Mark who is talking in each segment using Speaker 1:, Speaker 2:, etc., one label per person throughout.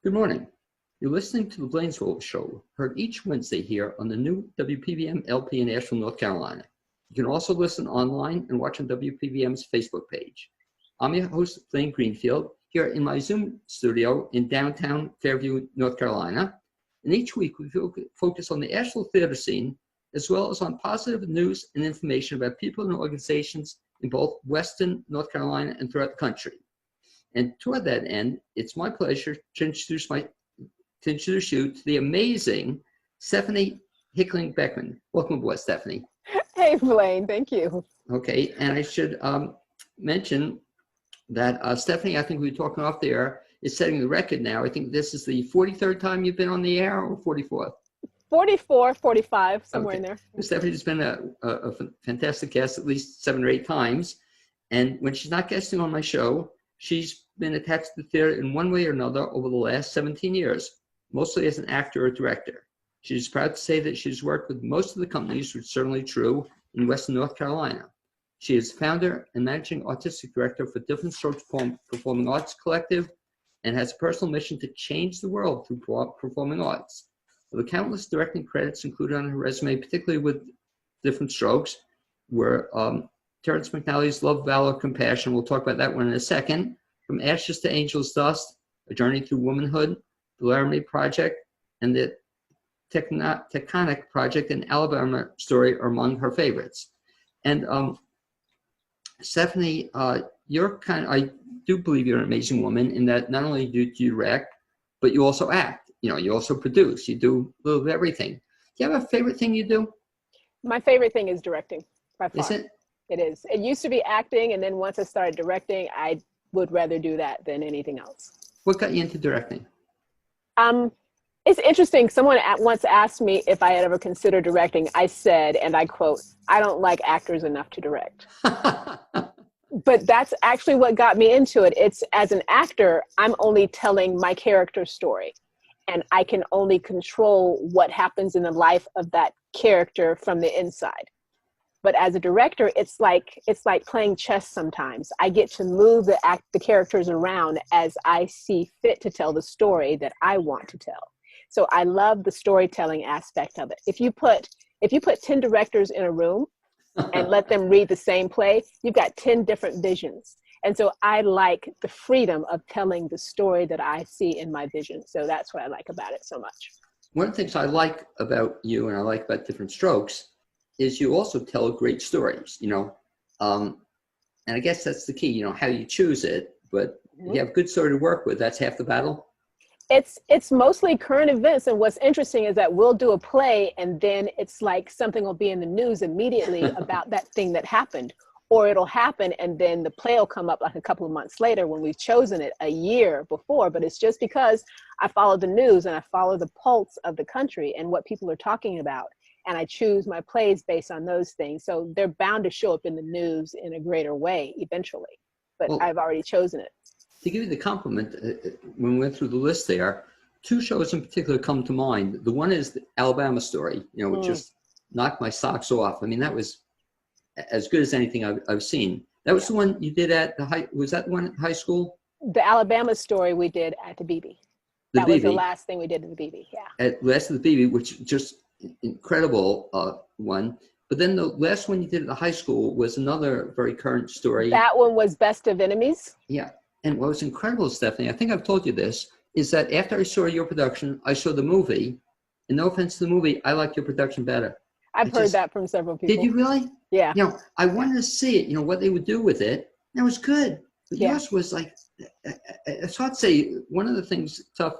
Speaker 1: Good morning. You're listening to the BlainesWorld Show, heard each Wednesday here on the new WPVM LP in Asheville, North Carolina. You can also listen online and watch on WPVM's Facebook page. I'm your host, Blaine Greenfield, here in my Zoom studio in downtown Fairview, North Carolina. And each week we focus on the Asheville theater scene, as well as on positive news and information about people and organizations in both Western North Carolina and throughout the country. And toward that end, it's my pleasure to introduce you to the amazing Stephanie Hickling Beckman. Welcome aboard, Stephanie.
Speaker 2: Hey, Blaine. Thank you.
Speaker 1: Okay, and I should mention that Stephanie, I think we were talking off the air, is setting the record now. I think this is the 43rd time you've been on the air, or 44th?
Speaker 2: 44, 45, somewhere
Speaker 1: okay.
Speaker 2: in there.
Speaker 1: Stephanie's been a fantastic guest at least 7 or 8 times. And when she's not guesting on my show, she's been attached to the theater in one way or another over the last 17 years, mostly as an actor or director. She's proud to say that she's worked with most of the companies, which is certainly true, in Western North Carolina. She is founder and managing artistic director for Different Strokes Performing Arts Collective and has a personal mission to change the world through performing arts. The countless directing credits included on her resume, particularly with Different Strokes, were Terrence McNally's Love, Valor, Compassion. We'll talk about that one in a second. From Ashes to Angel's Dust, A Journey Through Womanhood, The Laramie Project, and the Tectonic Project and Alabama Story are among her favorites. And Stephanie, I do believe you're an amazing woman in that not only do you direct, but you also act. You know, you also produce. You do a little of everything. Do you have a favorite thing you do?
Speaker 2: My favorite thing is directing, by far.
Speaker 1: Is it?
Speaker 2: It is. It used to be acting, and then once I started directing, I would rather do that than anything else.
Speaker 1: What got you into directing?
Speaker 2: It's interesting. Someone once asked me if I had ever considered directing. I said, and I quote, "I don't like actors enough to direct." But that's actually what got me into it. It's, as an actor, I'm only telling my character's story, and I can only control what happens in the life of that character from the inside. But as a director, it's like playing chess sometimes. I get to move the characters around as I see fit to tell the story that I want to tell. So I love the storytelling aspect of it. If you put 10 directors in a room and let them read the same play, you've got 10 different visions. And so I like the freedom of telling the story that I see in my vision. So that's what I like about it so much.
Speaker 1: One of the things I like about you and I like about Different Strokes is you also tell great stories, you know, and I guess that's the key, you know, how you choose it, but if you have a good story to work with, that's half the battle.
Speaker 2: It's mostly current events. And what's interesting is that we'll do a play and then it's like something will be in the news immediately about that thing that happened, or it'll happen and then the play will come up like a couple of months later when we've chosen it a year before. But it's just because I follow the news and I follow the pulse of the country and what people are talking about. And I choose my plays based on those things. So they're bound to show up in the news in a greater way eventually, but well, I've already chosen it.
Speaker 1: To give you the compliment, when we went through the list there, 2 shows in particular come to mind. The one is the Alabama Story, you know, which just knocked my socks off. I mean, that was as good as anything I've seen. That was the one you did at the was that the one at high school?
Speaker 2: The Alabama Story we did at the BB. That was the last thing we did at the BB, yeah. At
Speaker 1: last of the BB, which just incredible one. But then the last one you did at the high school was another very current story.
Speaker 2: That one was Best of Enemies.
Speaker 1: Yeah. And what was incredible, Stephanie, I think I've told you this, is that after I saw your production, I saw the movie. And no offense to the movie, I like your production better.
Speaker 2: I've heard that from several people.
Speaker 1: Did you really?
Speaker 2: Yeah.
Speaker 1: You know, I wanted to see it, you know, what they would do with it. And it was good. But yours was like, it's hard to say. One of the things tough,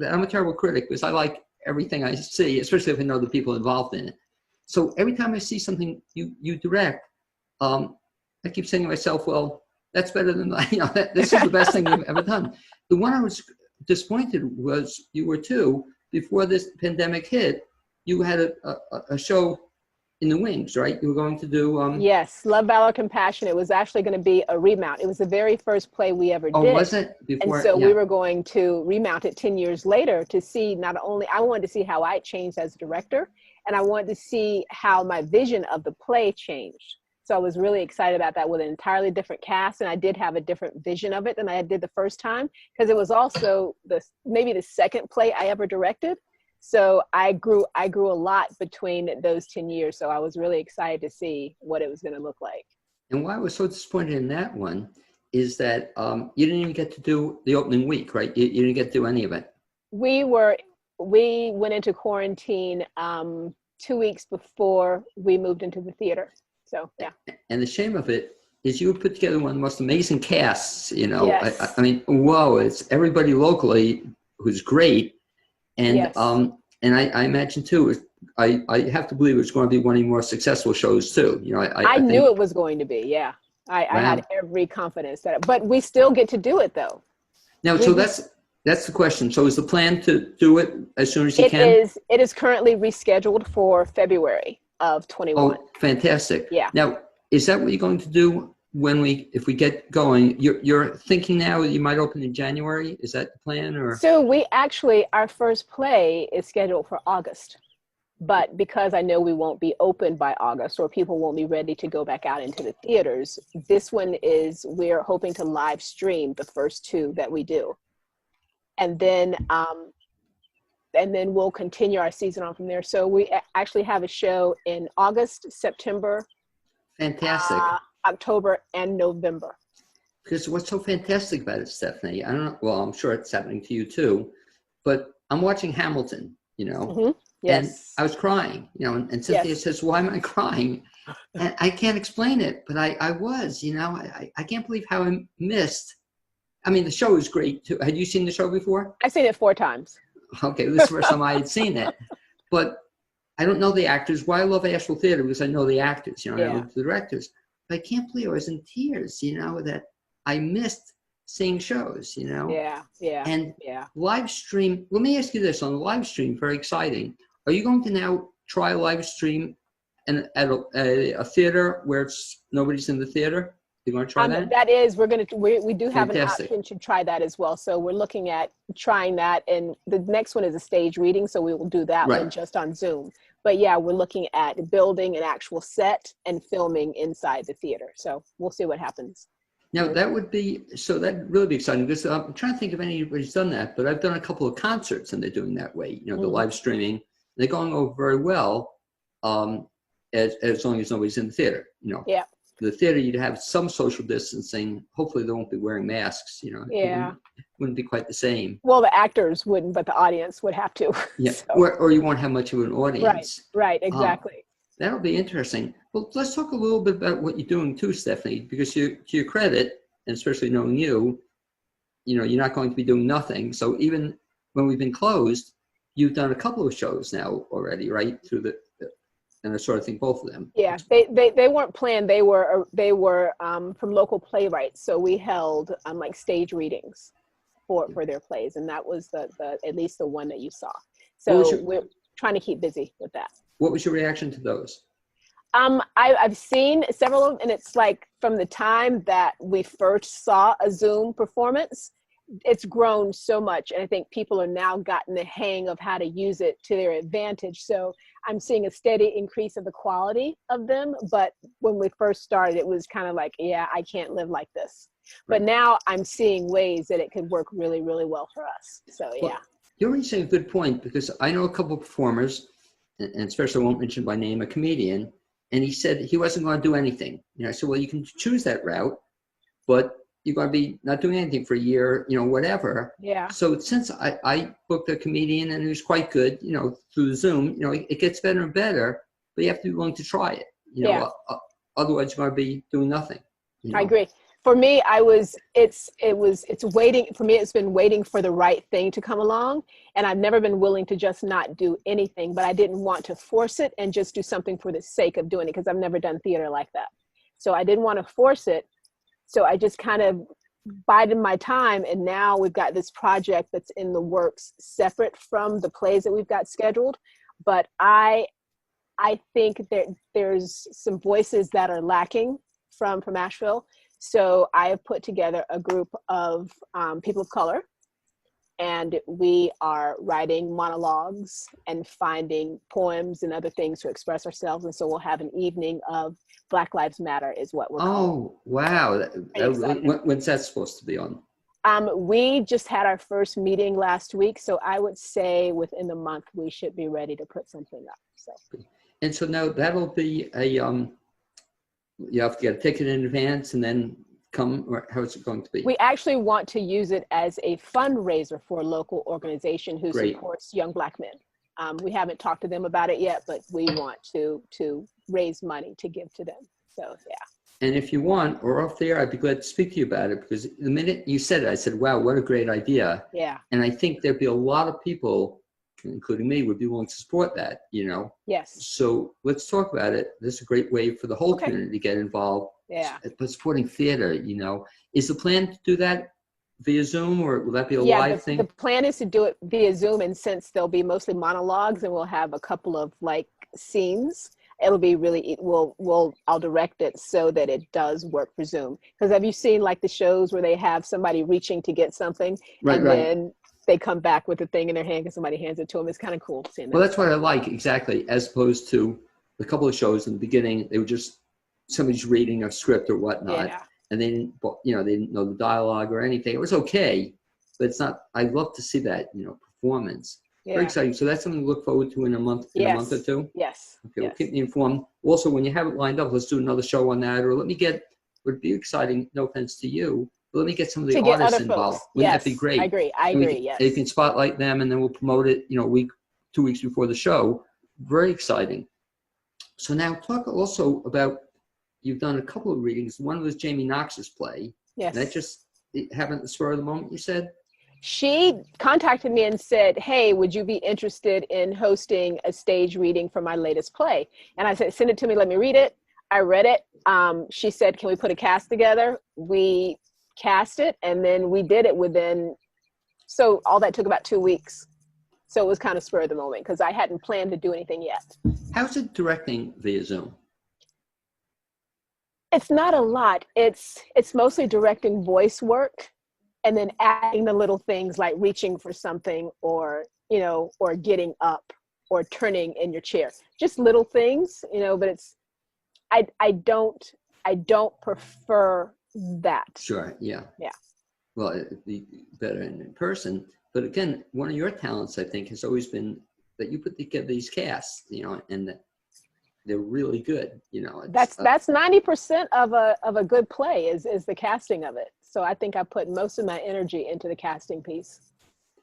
Speaker 1: I'm a terrible critic because I like everything I see, especially if I know the people involved in it. So every time I see something you direct, I keep saying to myself, well, that's better than, you know, this is the best thing you've ever done. The one I was disappointed was you were too, before this pandemic hit, you had a show in the wings, right? You were going to do...
Speaker 2: Yes, Love, Valor, Compassion. It was actually going to be a remount. It was the very first play we ever did.
Speaker 1: Oh, was it? Before,
Speaker 2: and so we were going to remount it 10 years later to see not only, I wanted to see how I changed as a director, and I wanted to see how my vision of the play changed. So I was really excited about that, with an entirely different cast. And I did have a different vision of it than I did the first time, because it was also maybe the second play I ever directed. So I grew a lot between those 10 years. So I was really excited to see what it was going to look like.
Speaker 1: And why I was so disappointed in that one is that you didn't even get to do the opening week, right? You didn't get to do any of it.
Speaker 2: We went into quarantine 2 weeks before we moved into the theater. So, yeah.
Speaker 1: And the shame of it is you put together one of the most amazing casts, you know.
Speaker 2: Yes.
Speaker 1: I mean, whoa, it's everybody locally who's great. And
Speaker 2: Yes.
Speaker 1: And I imagine too, I have to believe it's going to be one of the more successful shows too. You know,
Speaker 2: I knew it was going to be. Yeah, I had every confidence but we still get to do it though.
Speaker 1: Now, so that's the question. So is the plan to do it as soon as you can?
Speaker 2: It is currently rescheduled for February of 21.
Speaker 1: Oh, fantastic.
Speaker 2: Yeah.
Speaker 1: Now, is that what you're going to do if we get going? You're thinking now you might open in January? Is that the plan? Or
Speaker 2: so our first play is scheduled for August, but because I know we won't be open by August, or people won't be ready to go back out into the theaters, this one we're hoping to live stream the first two that we do. And then we'll continue our season on from there. So we actually have a show in August, September,
Speaker 1: fantastic,
Speaker 2: October, and November.
Speaker 1: Because what's so fantastic about it, Stephanie, I don't know, well, I'm sure it's happening to you too, but I'm watching Hamilton, you know,
Speaker 2: mm-hmm. Yes.
Speaker 1: And I was crying, you know, and Cynthia says, why am I crying? And I can't explain it, but I was, you know, I can't believe how I missed. I mean, the show is great too. Had you seen the show before?
Speaker 2: I've seen it 4 times.
Speaker 1: Okay, this is the first time I had seen it. But I don't know the actors. Why I love Asheville Theater, because I know the actors, you know, I know the directors. But I can't believe I was in tears, you know, that I missed seeing shows, you know.
Speaker 2: Yeah.
Speaker 1: And live stream, let me ask you this, on the live stream, very exciting. Are you going to now try live stream at a theater where nobody's in the theater? You're going to try that?
Speaker 2: That is, we do have an option to try that as well. So we're looking at trying that, and the next one is a stage reading, so we will do that one just on Zoom. But yeah, we're looking at building an actual set and filming inside the theater. So we'll see what happens.
Speaker 1: Now that'd really be exciting, because I'm trying to think if anybody's done that, but I've done a couple of concerts and they're doing that way, you know, the live streaming. They're going over very well, as long as nobody's in the theater, you know.
Speaker 2: Yeah.
Speaker 1: The theater, you'd have some social distancing. Hopefully they won't be wearing masks, you know.
Speaker 2: Yeah.
Speaker 1: It wouldn't be quite the same.
Speaker 2: Well, the actors wouldn't, but the audience would have to.
Speaker 1: Yeah, so. or you won't have much of an audience.
Speaker 2: Right, exactly.
Speaker 1: That'll be interesting. Well, let's talk a little bit about what you're doing too, Stephanie, because to your credit, and especially knowing you, you know, you're not going to be doing nothing. So even when we've been closed, you've done a couple of shows now already, right? And I sort of think both of them.
Speaker 2: Yeah, they weren't planned. They were from local playwrights. So we held like stage readings for their plays, and that was the at least the one that you saw. So we're trying to keep busy with that.
Speaker 1: What was your reaction to those?
Speaker 2: I've seen several of them, and it's like from the time that we first saw a Zoom performance, it's grown so much. And I think people are now gotten the hang of how to use it to their advantage. So I'm seeing a steady increase of the quality of them. But when we first started, it was kind of like, I can't live like this. Right. But now I'm seeing ways that it could work really, really well for us. So,
Speaker 1: well, you're raising a good point, because I know a couple of performers, and especially I won't mention by name, a comedian, and he said he wasn't going to do anything. You know, I said, well, you can choose that route, but you're going to be not doing anything for a year, you know, whatever.
Speaker 2: Yeah.
Speaker 1: So since I booked a comedian and he was quite good, you know, through Zoom, you know, it gets better and better, but you have to be willing to try it. You know, otherwise you're going to be doing nothing. You know?
Speaker 2: I agree. For me, it's waiting. For me, it's been waiting for the right thing to come along. And I've never been willing to just not do anything, but I didn't want to force it and just do something for the sake of doing it, because I've never done theater like that. So I didn't want to force it. So I just kind of bided my time. And now we've got this project that's in the works separate from the plays that we've got scheduled. But I think that there's some voices that are lacking from Asheville. So I have put together a group of people of color and we are writing monologues and finding poems and other things to express ourselves. And so we'll have an evening of Black Lives Matter is what we're calling.
Speaker 1: Oh, wow. When's that supposed to be on?
Speaker 2: We just had our first meeting last week, so I would say within the month we should be ready to put something up. So.
Speaker 1: And so now that'll be a you have to get a ticket in advance and then come, or how is it going to be?
Speaker 2: We actually want to use it as a fundraiser for a local organization who supports young Black men. We haven't talked to them about it yet, but we want to raise money to give to them. So yeah.
Speaker 1: And if you want, or off the air, I'd be glad to speak to you about it, because the minute you said it, I said, wow, what a great idea.
Speaker 2: Yeah.
Speaker 1: And I think there'd be a lot of people, including me, would be willing to support that, you know?
Speaker 2: Yes.
Speaker 1: So let's talk about it. This is a great way for the whole community to get involved.
Speaker 2: Yeah.
Speaker 1: But supporting theater, you know, is the plan to do that via Zoom, or will that be a live thing?
Speaker 2: The plan is to do it via Zoom, and since there'll be mostly monologues and we'll have a couple of like scenes, it'll be really, I'll direct it so that it does work for Zoom. Because have you seen like the shows where they have somebody reaching to get something then they come back with the thing in their hand because somebody hands it to them? It's kind of cool seeing that.
Speaker 1: Well, that's what I like, exactly, as opposed to a couple of shows in the beginning, they were just somebody's reading a script or whatnot, and they didn't, you know, they didn't know the dialogue or anything. It was okay, but it's not, I love to see that, you know, performance. Very exciting. So that's something to look forward to in a month, a month or two?
Speaker 2: Yes.
Speaker 1: Okay, well, keep me informed. Also, when you have it lined up, let's do another show on that, or let me get, would be exciting, no offense to you, but let me get some of the artists involved. Wouldn't that be great?
Speaker 2: I agree, yes.
Speaker 1: You can spotlight them, and then we'll promote it, you know, 2 weeks before the show. Very exciting. So now talk also about, you've done a couple of readings. One was Jamie Knox's play.
Speaker 2: Yes.
Speaker 1: That just happened at the spur of the moment, you said?
Speaker 2: She contacted me and said, hey, would you be interested in hosting a stage reading for my latest play? And I said, send it to me, let me read it. I read it. She said, can we put a cast together? We cast it, and then we did it within, so all that took about 2 weeks. So it was kind of spur of the moment because I hadn't planned to do anything yet.
Speaker 1: How's it directing via Zoom?
Speaker 2: It's not a lot. It's mostly directing voice work, and then adding the little things like reaching for something, or, you know, or getting up, or turning in your chair. Just little things, you know, but it's, I don't prefer that.
Speaker 1: Sure, yeah.
Speaker 2: Yeah.
Speaker 1: Well, it'd be better in person. But again, one of your talents, I think, has always been that you put together these casts, you know, and they're really good, you know.
Speaker 2: That's 90% of a good play is the casting of it. So I think I put most of my energy into the casting piece.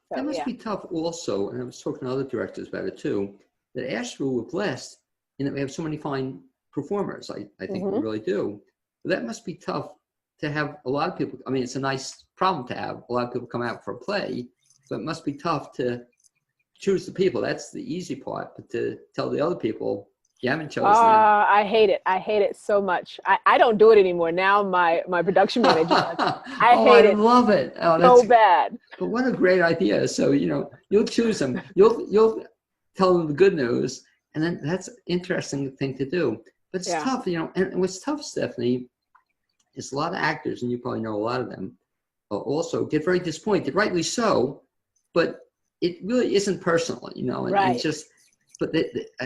Speaker 2: So,
Speaker 1: that must be tough also, and I was talking to other directors about it too, that Asheville, we're blessed in that we have so many fine performers. I think we really do. But that must be tough to have a lot of people. I mean, it's a nice problem to have a lot of people come out for a play, but it must be tough to choose the people. That's the easy part, but to tell the other people, you haven't chosen them.
Speaker 2: I hate it. I hate it so much. I don't do it anymore. Now my production manager does. I hate it.
Speaker 1: I love it. Oh,
Speaker 2: that's so bad.
Speaker 1: But what a great idea. So, you know, you'll choose them. You'll tell them the good news, and then that's an interesting thing to do. But it's tough, you know. And what's tough, Stephanie, is a lot of actors, and you probably know a lot of them, also get very disappointed, rightly so, but it really isn't personal, you know. And it's just, but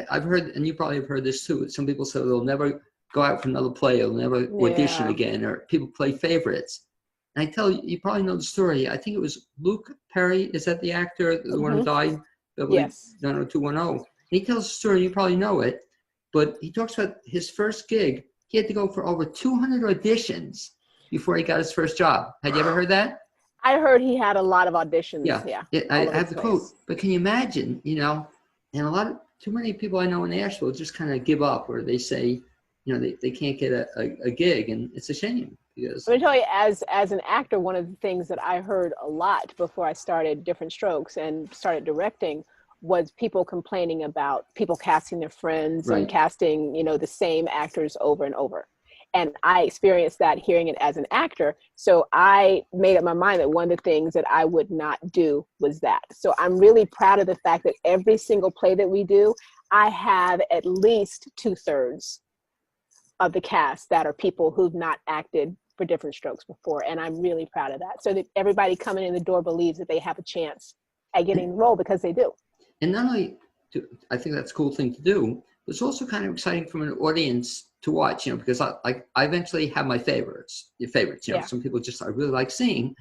Speaker 1: I've heard, and you probably have heard this too, some people say they'll never go out for another play, they'll never audition again, or people play favorites. And I tell you, you probably know the story. I think it was Luke Perry, is that the actor, the one who died?
Speaker 2: Yes.
Speaker 1: 90210. He tells a story, you probably know it, but he talks about his first gig. He had to go for over 200 auditions before he got his first job. Had you ever heard that?
Speaker 2: I heard he had a lot of auditions.
Speaker 1: I have the quote, but can you imagine, you know, and too many people I know in Asheville just kind of give up, or they say, you know, they can't get a gig, and it's a shame. Because
Speaker 2: I'm gonna tell you, as an actor, one of the things that I heard a lot before I started Different Strokes and started directing was people complaining about people casting their friends and casting, you know, the same actors over and over. And I experienced that hearing it as an actor. So I made up my mind that one of the things that I would not do was that. So I'm really proud of the fact that every single play that we do, I have at least 2/3 of the cast that are people who've not acted for different strokes before. And I'm really proud of that. So that everybody coming in the door believes that they have a chance at getting the role, because they do.
Speaker 1: And not only I think that's a cool thing to do, but it's also kind of exciting from an audience to watch, you know, because I eventually have my favorites, you know, some people just I really like seeing,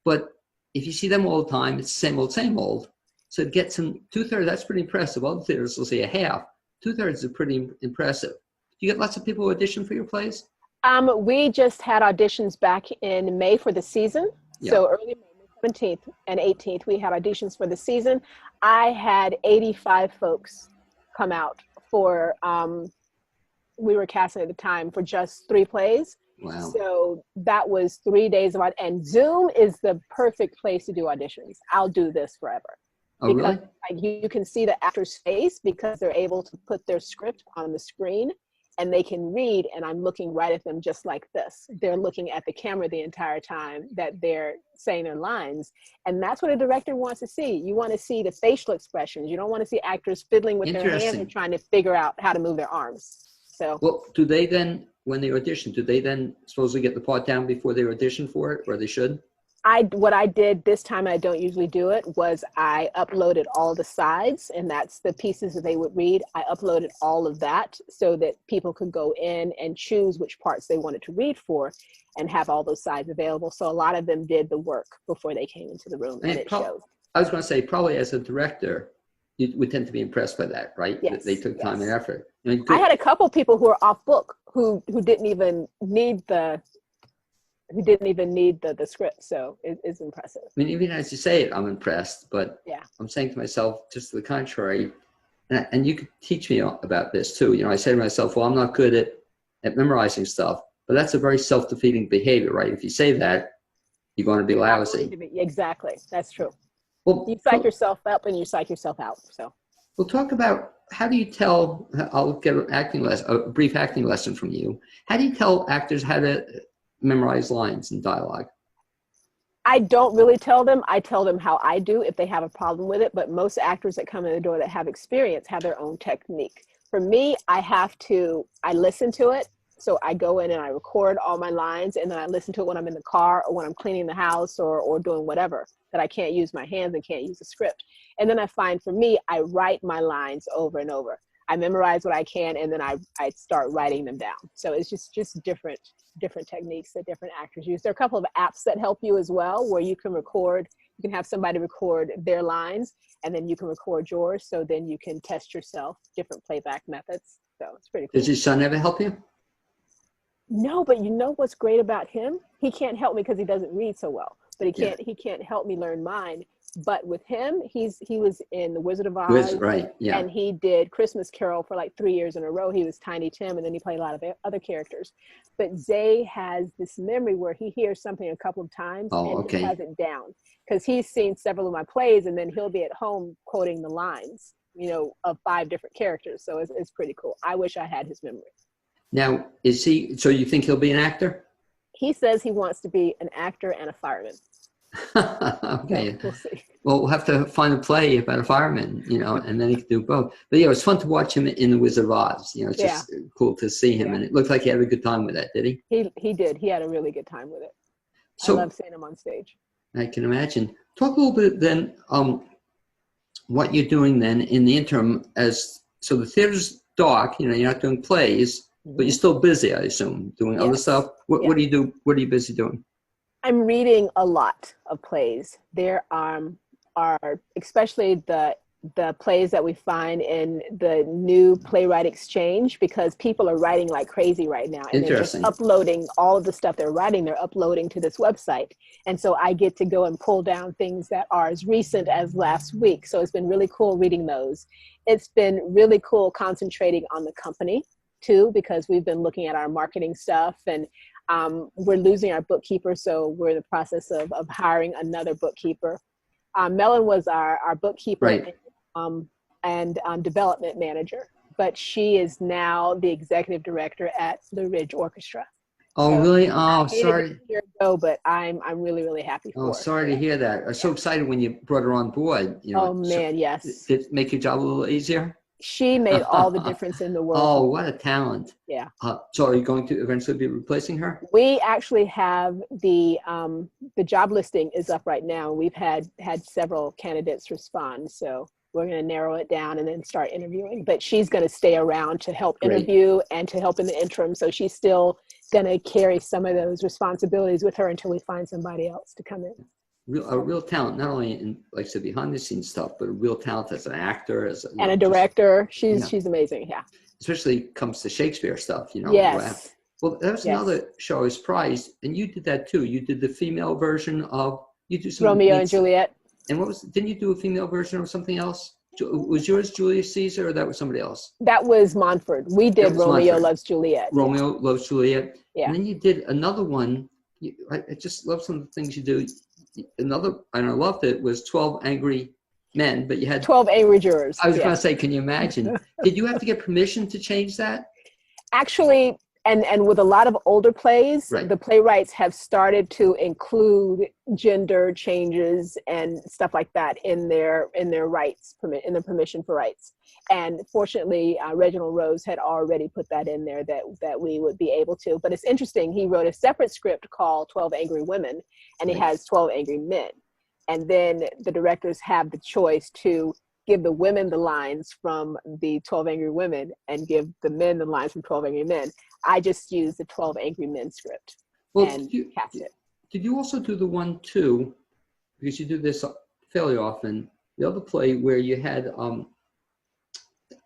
Speaker 1: but if you see them all the time, it's the same old. So to get some 2/3, that's pretty impressive. Other theaters will say a half. 2/3 is pretty impressive. You get lots of people audition for your plays?
Speaker 2: We just had auditions back in May for the season.
Speaker 1: Yeah.
Speaker 2: So early May 17th and 18th, we had auditions for the season. I had 85 folks come out for, we were casting at the time for just 3 plays.
Speaker 1: Wow.
Speaker 2: So that was 3 days of it. And Zoom is the perfect place to do auditions. I'll do this forever.
Speaker 1: Oh,
Speaker 2: because
Speaker 1: really?
Speaker 2: you can see the actor's face because they're able to put their script on the screen and they can read, and I'm looking right at them just like this. They're looking at the camera the entire time that they're saying their lines. And that's what a director wants to see. You want to see the facial expressions. You don't want to see actors fiddling with their hands and trying to figure out how to move their arms. So,
Speaker 1: well, do they then, when they audition, do they then supposedly get the part down before they audition for it, or they should?
Speaker 2: What I did this time, I don't usually do it, was I uploaded all the sides, and that's the pieces that they would read. I uploaded all of that so that people could go in and choose which parts they wanted to read for and have all those sides available. So a lot of them did the work before they came into the room, and it shows.
Speaker 1: I was going to say, probably as a director, you would tend to be impressed by that, right?
Speaker 2: Yes,
Speaker 1: they took time and effort. I mean,
Speaker 2: I had a couple people who were off book who didn't even need the script, so it's impressive.
Speaker 1: I mean, even as you say it, I'm impressed, but
Speaker 2: yeah,
Speaker 1: I'm saying to myself just to the contrary, and you could teach me about this too. You know, I say to myself, well, I'm not good at memorizing stuff, but that's a very self-defeating behavior, right? If you say that, you're going to be lousy.
Speaker 2: Exactly, that's true.
Speaker 1: Well,
Speaker 2: you psych yourself up and you psych yourself out. So
Speaker 1: we'll talk about how do you tell, I'll get a brief acting lesson from you. How do you tell actors how to memorize lines and dialogue?
Speaker 2: I don't really tell them. I tell them how I do if they have a problem with it. But most actors that come in the door that have experience have their own technique. For me, I listen to it. So I go in and I record all my lines, and then I listen to it when I'm in the car or when I'm cleaning the house or doing whatever that I can't use my hands and can't use the script. And then I find, for me, I write my lines over and over. I memorize what I can, and then I start writing them down. So it's just different techniques that different actors use. There are a couple of apps that help you as well, where you can have somebody record their lines, and then you can record yours. So then you can test yourself, different playback methods. So it's pretty cool.
Speaker 1: Does your son ever help you?
Speaker 2: No, but you know what's great about him? He can't help me because he doesn't read so well. But he can't help me learn mine. But with him, he was in The Wizard of Oz,
Speaker 1: right? Yeah.
Speaker 2: And he did Christmas Carol for like 3 years in a row. He was Tiny Tim, and then he played a lot of other characters. But Zay has this memory where he hears something a couple of times and he has it down because he's seen several of my plays, and then he'll be at home quoting the lines, you know, of 5 different characters. So it's pretty cool. I wish I had his memory. Now,
Speaker 1: so you think he'll be an actor?
Speaker 2: He says he wants to be an actor and a fireman.
Speaker 1: Okay.
Speaker 2: So we'll see.
Speaker 1: Well, we'll have to find a play about a fireman, you know, and then he can do both. But yeah, it was fun to watch him in The Wizard of Oz. You know, it's just cool to see him, and it looked like he had a good time with that. Did he?
Speaker 2: He did. He had a really good time with it.
Speaker 1: So,
Speaker 2: I love seeing him on stage.
Speaker 1: I can imagine. Talk a little bit then, what you're doing then in the interim so the theater's dark, you know, you're not doing plays, but you're still busy, I assume, doing other stuff. What do you do? What are you busy doing?
Speaker 2: I'm reading a lot of plays. There are especially the plays that we find in the new Playwright Exchange, because people are writing like crazy right now. And they're just uploading all of the stuff they're writing, they're uploading to this website. And so I get to go and pull down things that are as recent as last week. So it's been really cool reading those. It's been really cool concentrating on the company too, because we've been looking at our marketing stuff, and we're losing our bookkeeper. So we're in the process of hiring another bookkeeper. Mellon was our bookkeeper and development manager, but she is now the executive director at the Ridge Orchestra.
Speaker 1: Oh, so really? Oh, sorry.
Speaker 2: But I'm really, really happy for her.
Speaker 1: Oh, sorry to hear that. I was so excited when you brought her on board. You know,
Speaker 2: oh, man, yes.
Speaker 1: Did it make your job a little easier?
Speaker 2: She made all the difference in the world.
Speaker 1: Oh, what a talent.
Speaker 2: Yeah.
Speaker 1: So are you going to eventually be replacing her?
Speaker 2: We actually have the job listing is up right now. We've had several candidates respond. So we're going to narrow it down and then start interviewing. But she's going to stay around to help interview and to help in the interim. So she's still going to carry some of those responsibilities with her until we find somebody else to come in.
Speaker 1: A real talent, not only in, like I said, behind the scenes stuff, but a real talent as an actor,
Speaker 2: and a director. She's amazing. Yeah.
Speaker 1: Especially comes to Shakespeare stuff,
Speaker 2: Yes.
Speaker 1: Well, that was another show I was prized, and you did that too. You did the female version of
Speaker 2: Romeo and Juliet.
Speaker 1: And didn't you do a female version of something else? Was yours Julius Caesar, or that was somebody else?
Speaker 2: That was Montford. We did Romeo Loves Juliet.
Speaker 1: Romeo Loves Juliet.
Speaker 2: Yeah.
Speaker 1: And then you did another one. I just love some of the things you do. Another, and I loved it, was 12 Angry Men, but you had
Speaker 2: 12 Angry Jurors.
Speaker 1: I was going to say, can you imagine? Did you have to get permission to change that?
Speaker 2: Actually, and with a lot of older plays, the playwrights have started to include gender changes and stuff like that in their rights, in the permission for rights. And fortunately, Reginald Rose had already put that in there that we would be able to. But it's interesting, he wrote a separate script called 12 Angry Women, and he has 12 Angry Men. And then the directors have the choice to give the women the lines from the 12 Angry Women and give the men the lines from 12 Angry Men. I just used the 12 Angry Men script and cast it.
Speaker 1: Did you also do the one too, because you do this fairly often, the other play where you had,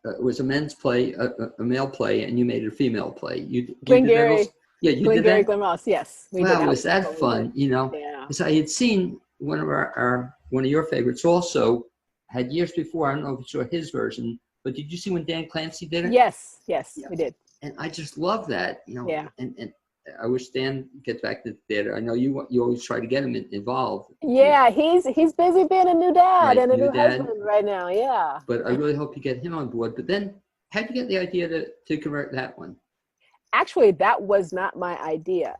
Speaker 1: it was a men's play, a male play, and you made it a female play.
Speaker 2: Glengarry.
Speaker 1: Yeah, you did that?
Speaker 2: Glen Ross, yes.
Speaker 1: Wow, was that fun,
Speaker 2: Yeah.
Speaker 1: Because I had seen one of one of your favorites also, had years before, I don't know if you saw his version, but did you see when Dan Clancy did it?
Speaker 2: Yes, we did.
Speaker 1: And I just love that,
Speaker 2: Yeah.
Speaker 1: And I wish Dan gets back to the theater. I know you always try to get him involved.
Speaker 2: Yeah, he's busy being a new dad and a new husband right now. Yeah.
Speaker 1: But I really hope you get him on board. But then, how'd you get the idea to convert that one?
Speaker 2: Actually, that was not my idea.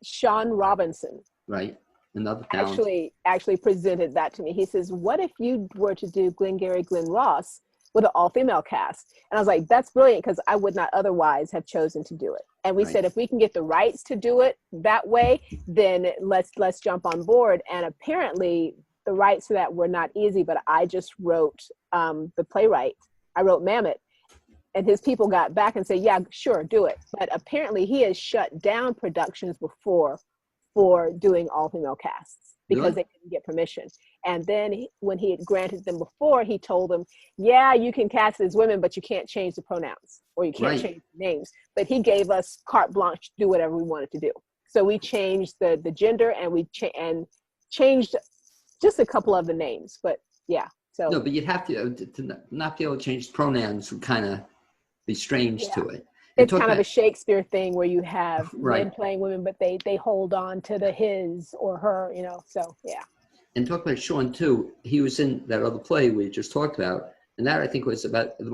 Speaker 2: Sean Robinson.
Speaker 1: Right. Another talent.
Speaker 2: Actually presented that to me. He says, "What if you were to do Glengarry Glen Ross with an all-female cast?" And I was like, "That's brilliant," because I would not otherwise have chosen to do it. And we said, if we can get the rights to do it that way, then let's jump on board. And apparently, the rights to that were not easy. But I just wrote the playwright. I wrote Mamet, and his people got back and said, "Yeah, sure, do it." But apparently, he has shut down productions before for doing all-female casts because they couldn't get permission. And then when he had granted them before, he told them, "Yeah, you can cast as women, but you can't change the pronouns or you can't change the names." But he gave us carte blanche to do whatever we wanted to do. So we changed the gender and we changed just a couple of the names. But yeah, so
Speaker 1: no, but you'd have to not be able to change pronouns would kind of be strange to it.
Speaker 2: It's kind of a Shakespeare thing where you have men playing women, but they hold on to the his or her, so yeah.
Speaker 1: And talk about Sean too. He was in that other play we just talked about, and that I think was about the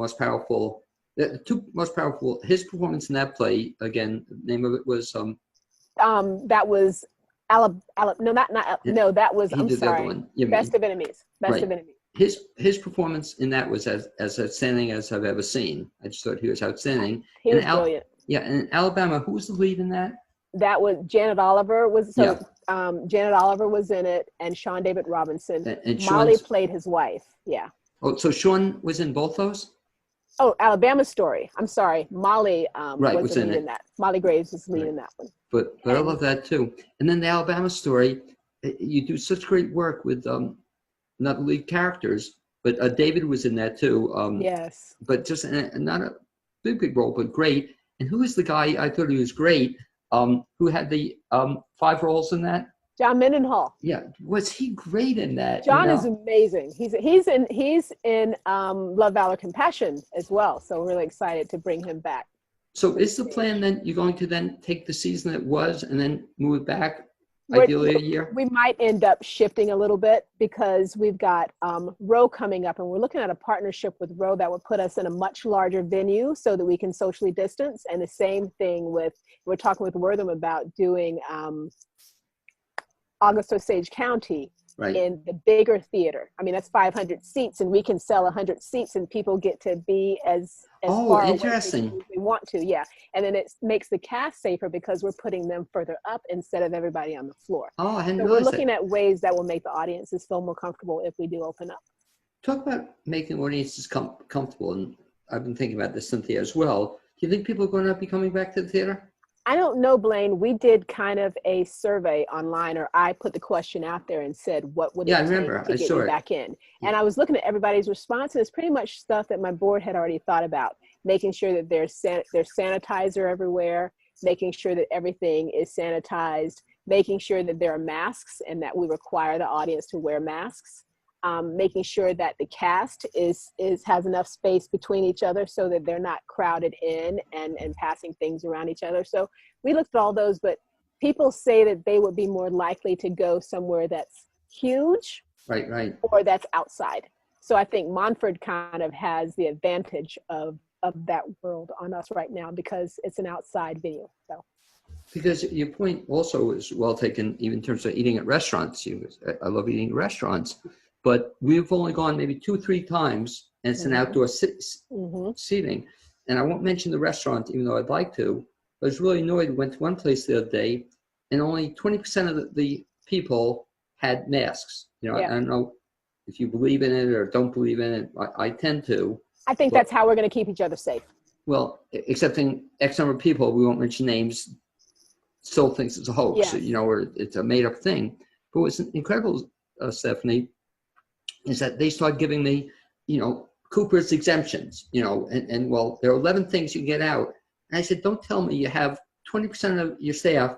Speaker 1: two most powerful. His performance in that play, again, the name of it was
Speaker 2: that was that was I'm sorry, Best of Enemies. Best of Enemies.
Speaker 1: His performance in that was as outstanding as I've ever seen. I just thought he was outstanding.
Speaker 2: He was brilliant.
Speaker 1: Yeah, and in Alabama, who was the lead in that?
Speaker 2: That was Janet Oliver. Janet Oliver was in it, and Sean David Robinson. And Molly played his wife. Yeah.
Speaker 1: Oh, so Sean was in both those?
Speaker 2: Oh, Alabama Story. I'm sorry, Molly was the lead in that. Molly Graves was the lead in that one.
Speaker 1: But I love that too. And then the Alabama Story, you do such great work with not the lead characters, but David was in that too.
Speaker 2: Yes.
Speaker 1: But just not a big role, but great. And who is the guy? I thought he was great. Who had the 5 roles in that? John
Speaker 2: Mendenhall.
Speaker 1: Yeah, was he great in that?
Speaker 2: John is amazing. He's in Love, Valor, Compassion as well. So we're really excited to bring him back.
Speaker 1: So is the plan then you're going to then take the season that was and then move it back? Ideally a year?
Speaker 2: We might end up shifting a little bit because we've got Row coming up, and we're looking at a partnership with Row that would put us in a much larger venue so that we can socially distance. And the same thing we're talking with Wortham about doing August Osage County
Speaker 1: Right.
Speaker 2: in the bigger theater. I mean, that's 500 seats, and we can sell 100 seats, and people get to be as
Speaker 1: Oh,
Speaker 2: far away
Speaker 1: interesting.
Speaker 2: as they want to. Yeah, and then it makes the cast safer because we're putting them further up instead of everybody on the floor.
Speaker 1: Oh, I hadn't
Speaker 2: So we're
Speaker 1: realized
Speaker 2: looking
Speaker 1: that.
Speaker 2: at ways that will make the audiences feel more comfortable if we do open up.
Speaker 1: Talk about making audiences comfortable, and I've been thinking about this, Cynthia, as well. Do you think people are going to be coming back to the theater?
Speaker 2: I don't know, Blaine. We did kind of a survey online, or I put the question out there and said, what would it
Speaker 1: Yeah, I
Speaker 2: take
Speaker 1: remember.
Speaker 2: to
Speaker 1: I
Speaker 2: get
Speaker 1: saw
Speaker 2: you
Speaker 1: it.
Speaker 2: back in?
Speaker 1: Yeah.
Speaker 2: And I was looking at everybody's response, and it's pretty much stuff that my board had already thought about, making sure that there's sanitizer everywhere, making sure that everything is sanitized, making sure that there are masks and that we require the audience to wear masks. Making sure that the cast has enough space between each other so that they're not crowded in and passing things around each other. So we looked at all those, but people say that they would be more likely to go somewhere that's huge,
Speaker 1: Right.
Speaker 2: or that's outside. So I think Montford kind of has the advantage of that world on us right now because it's an outside venue. So.
Speaker 1: Because your point also is well taken, even in terms of eating at restaurants. I love eating at restaurants, but we've only gone maybe 2-3 times, and it's an outdoor seating. And I won't mention the restaurant, even though I'd like to. I was really annoyed. We went to one place the other day, and only 20% of the people had masks. You know, I don't know if you believe in it or don't believe in it. I tend to.
Speaker 2: I think that's how we're going to keep each other safe.
Speaker 1: Well, excepting X number of people, we won't mention names, still thinks it's a hoax,
Speaker 2: Yes.
Speaker 1: you know, or it's a made up thing. But what's incredible, Stephanie, is that they start giving me, you know, Cooper's exemptions, you know, and well, there are 11 things you can get out. And I said, don't tell me you have 20% of your staff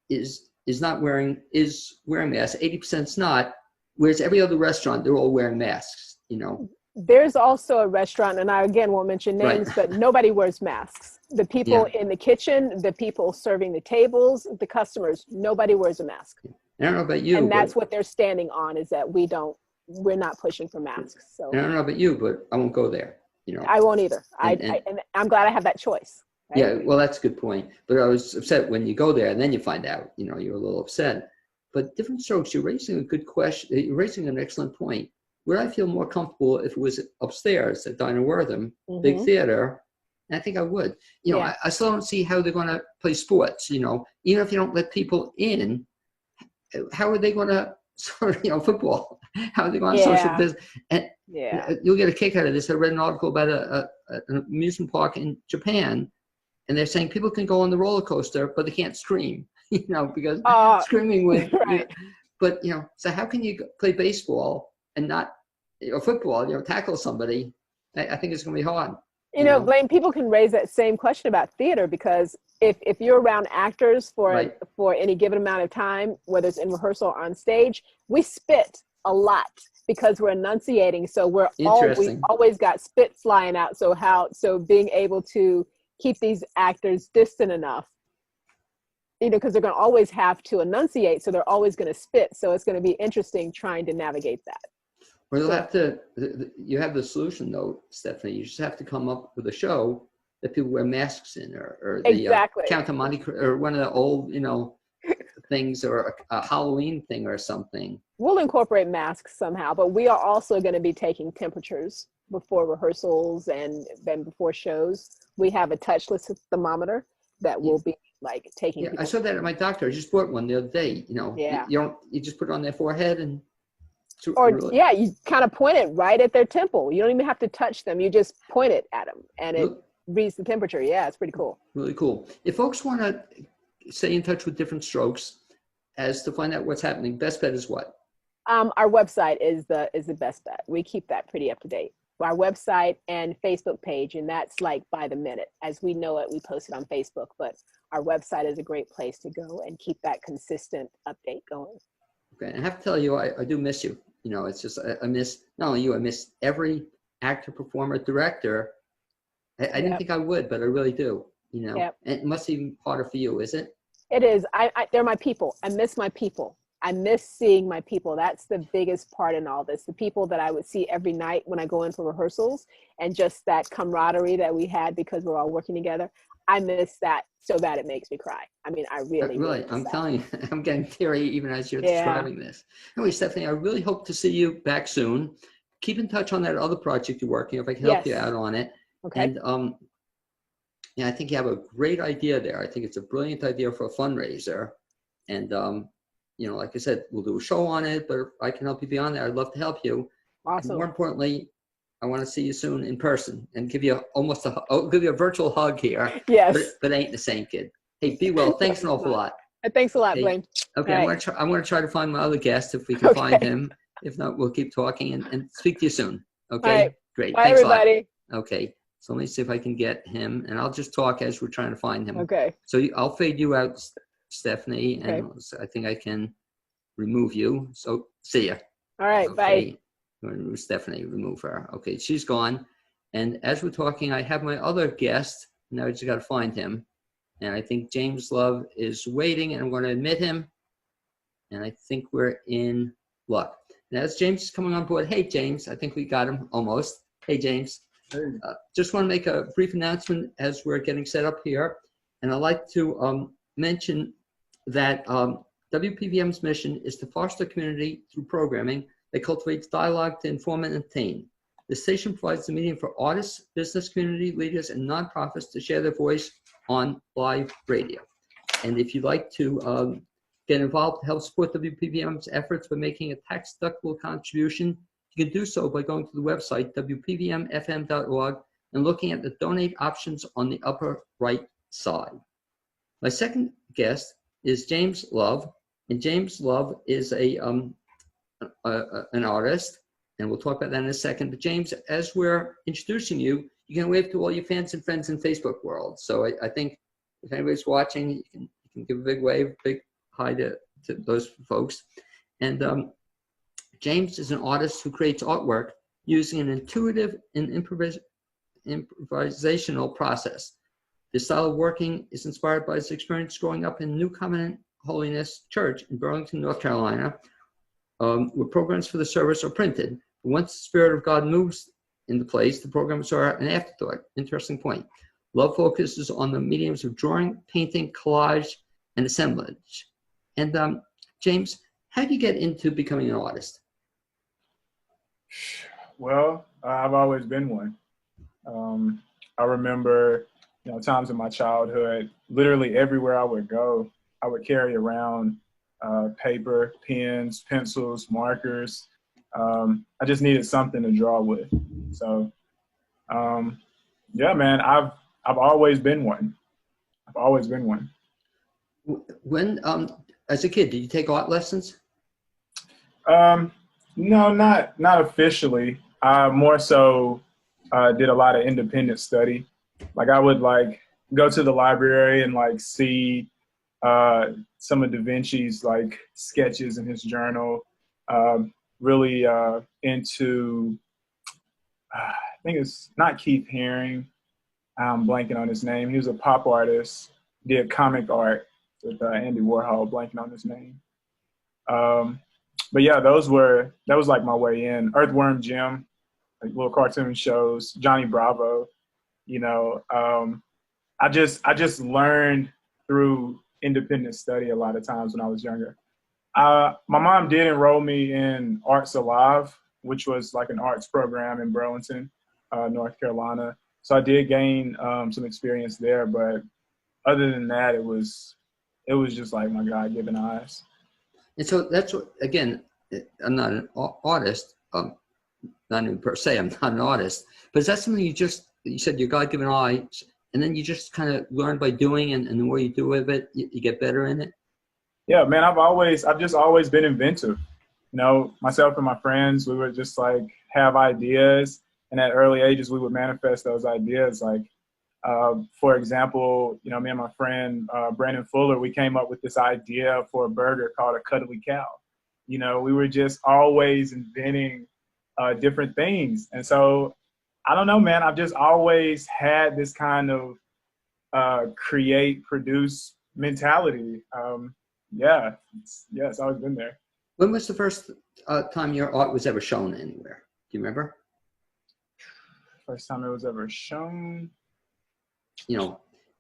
Speaker 1: is wearing masks, 80% is not, whereas every other restaurant, they're all wearing masks, you know.
Speaker 2: There's also a restaurant, and I again won't mention names, but nobody wears masks. The people in the kitchen, the people serving the tables, the customers, nobody wears a mask.
Speaker 1: I don't know about you.
Speaker 2: And that's what they're standing on, is that we're not pushing for masks. So
Speaker 1: I don't know about you, but I won't go there, you know.
Speaker 2: I won't either.
Speaker 1: And
Speaker 2: I'm glad I have that choice. Right?
Speaker 1: Yeah, well, that's a good point. But I was upset when you go there and then you find out, you know, you're a little upset. But different strokes, you're raising a good question. You're raising an excellent point. Where I feel more comfortable if it was upstairs at Diner Wortham, big theater, and I think I would. You know, I still don't see how they're going to play sports, you know. Even if you don't let people in, how are they going to, you know, football? How are they going to social business? And you'll get a kick out of this. I read an article about an amusement park in Japan, and they're saying people can go on the roller coaster, but they can't scream, you know, because screaming would. But, you know, so how can you play baseball and not, or football, you know, tackle somebody? I think it's going to be hard.
Speaker 2: You know, Blaine, people can raise that same question about theater, because if you're around actors for any given amount of time, whether it's in rehearsal or on stage, we spit a lot because we're enunciating. So we've always got spit flying out. So being able to keep these actors distant enough, you know, because they're going to always have to enunciate, so they're always going to spit. So it's going to be interesting trying to navigate that.
Speaker 1: Well, you'll have to, you have the solution though, Stephanie. You just have to come up with a show that people wear masks in, or the Count of Monte Cristo, or one of the old, you know, things, or a Halloween thing or something.
Speaker 2: We'll incorporate masks somehow, but we are also going to be taking temperatures before rehearsals and then before shows. We have a touchless thermometer that will be like taking.
Speaker 1: Yeah, I saw that at my doctor. I just bought one the other day. You know, you just put it on their forehead and.
Speaker 2: You kind of point it right at their temple. You don't even have to touch them. You just point it at them, and it reads the temperature. Yeah, it's pretty cool.
Speaker 1: Really cool. If folks want to stay in touch with Different Strokes as to find out what's happening, best bet is what?
Speaker 2: Our website is the best bet. We keep that pretty up to date. Our website and Facebook page, and that's like by the minute. As we know it, we post it on Facebook, but our website is a great place to go and keep that consistent update going.
Speaker 1: Okay, and I have to tell you, I do miss you. You know, it's just, I miss, not only you, I miss every actor, performer, director. I didn't think I would, but I really do, you know. And it must be even harder for you, is it?
Speaker 2: It is. They're my people. I miss my people. I miss seeing my people. That's the biggest part in all this. The people that I would see every night when I go in for rehearsals, and just that camaraderie that we had because we're all working together. I miss that so bad it makes me cry. I mean, I really,
Speaker 1: Really,
Speaker 2: miss
Speaker 1: I'm
Speaker 2: that.
Speaker 1: telling you, I'm getting teary even as you're
Speaker 2: Yeah.
Speaker 1: describing this. Anyway, Stephanie, I really hope to see you back soon. Keep in touch on that other project you're working, if I can help you
Speaker 2: Yes.
Speaker 1: out on it.
Speaker 2: Okay.
Speaker 1: And yeah, I think you have a great idea there. I think it's a brilliant idea for a fundraiser. And you know, like I said, we'll do a show on it, but if I can help you beyond that, I'd love to help you. And
Speaker 2: Awesome.
Speaker 1: more importantly, I want to see you soon in person and give you I'll give you a virtual hug here.
Speaker 2: Yes.
Speaker 1: But it ain't the same, kid. Hey, be well. Thanks an awful lot.
Speaker 2: Thanks a lot,
Speaker 1: Hey,
Speaker 2: Blaine.
Speaker 1: okay,
Speaker 2: All
Speaker 1: I'm
Speaker 2: right.
Speaker 1: gonna try to find my other guest if we can find
Speaker 2: Okay.
Speaker 1: him. If not, we'll keep talking and speak to you soon. Okay,
Speaker 2: All right.
Speaker 1: great.
Speaker 2: Bye,
Speaker 1: Thanks a lot.
Speaker 2: everybody.
Speaker 1: Okay, so let me see if I can get him, and I'll just talk as we're trying to find him.
Speaker 2: Okay.
Speaker 1: So I'll fade you out, Stephanie,
Speaker 2: Okay.
Speaker 1: and I think I can remove you. So see ya.
Speaker 2: All right.
Speaker 1: Okay.
Speaker 2: Bye.
Speaker 1: Remove Stephanie, remove her. Okay, she's gone. And as we're talking, I have my other guest. Now I just got to find him. And I think James Love is waiting, and I'm going to admit him. And I think we're in luck. Now, as James is coming on board, hey, James, I think we got him almost. Hey, James.
Speaker 3: Hey.
Speaker 1: Just want to make a brief announcement as we're getting set up here. And I'd like to mention that WPVM's mission is to foster community through programming that cultivates dialogue to inform and entertain. The station provides the medium for artists, business community leaders, and nonprofits to share their voice on live radio. And if you'd like to get involved to help support WPVM's efforts by making a tax-deductible contribution, you can do so by going to the website, wpvmfm.org, and looking at the donate options on the upper right side. My second guest is James Love, and James Love is an artist, and we'll talk about that in a second. But James, as we're introducing you, you can wave to all your fans and friends in Facebook world. So I think if anybody's watching, you can give a big wave, big hi to those folks. And James is an artist who creates artwork using an intuitive and improvisational process. This style of working is inspired by his experience growing up in New Covenant Holiness Church in Burlington, North Carolina, where programs for the service are printed. Once the Spirit of God moves into place, the programs are an afterthought. Interesting point. Love focuses on the mediums of drawing, painting, collage, and assemblage. And James, how do you get into becoming an artist?
Speaker 3: Well, I've always been one. I remember, times in my childhood, literally everywhere I would go, I would carry around paper, pens, pencils, markers. I just needed something to draw with. So, yeah, man, I've always been one. I've always been one.
Speaker 1: When, as a kid, did you take art lessons?
Speaker 3: No, not officially. I more so did a lot of independent study. Like I would go to the library and see some of Da Vinci's sketches in his journal. Really into, I think it's not Keith Haring. I'm blanking on his name. He was a pop artist, did comic art with Andy Warhol, blanking on his name. But yeah, that was my way in. Earthworm Jim, little cartoon shows, Johnny Bravo, I just learned through independent study a lot of times when I was younger. My mom did enroll me in Arts Alive, which was an arts program in Burlington, North Carolina. So I did gain some experience there, but other than that, it was just my God-given eyes.
Speaker 1: And so that's what, again, I'm not an artist, not even per se, I'm not an artist, but is that something you said your God-given eye, and then you just kind of learn by doing, and the more you do with it, you get better in it?
Speaker 3: Yeah, man, I've just always been inventive. Myself and my friends, we would just have ideas, and at early ages, we would manifest those ideas. For example, me and my friend, Brandon Fuller, we came up with this idea for a burger called a cuddly cow. We were just always inventing different things. And so, I don't know, man, I've just always had this kind of create, produce mentality. Yeah, it's always been there.
Speaker 1: When was the first time your art was ever shown anywhere? Do you remember?
Speaker 3: First time it was ever shown?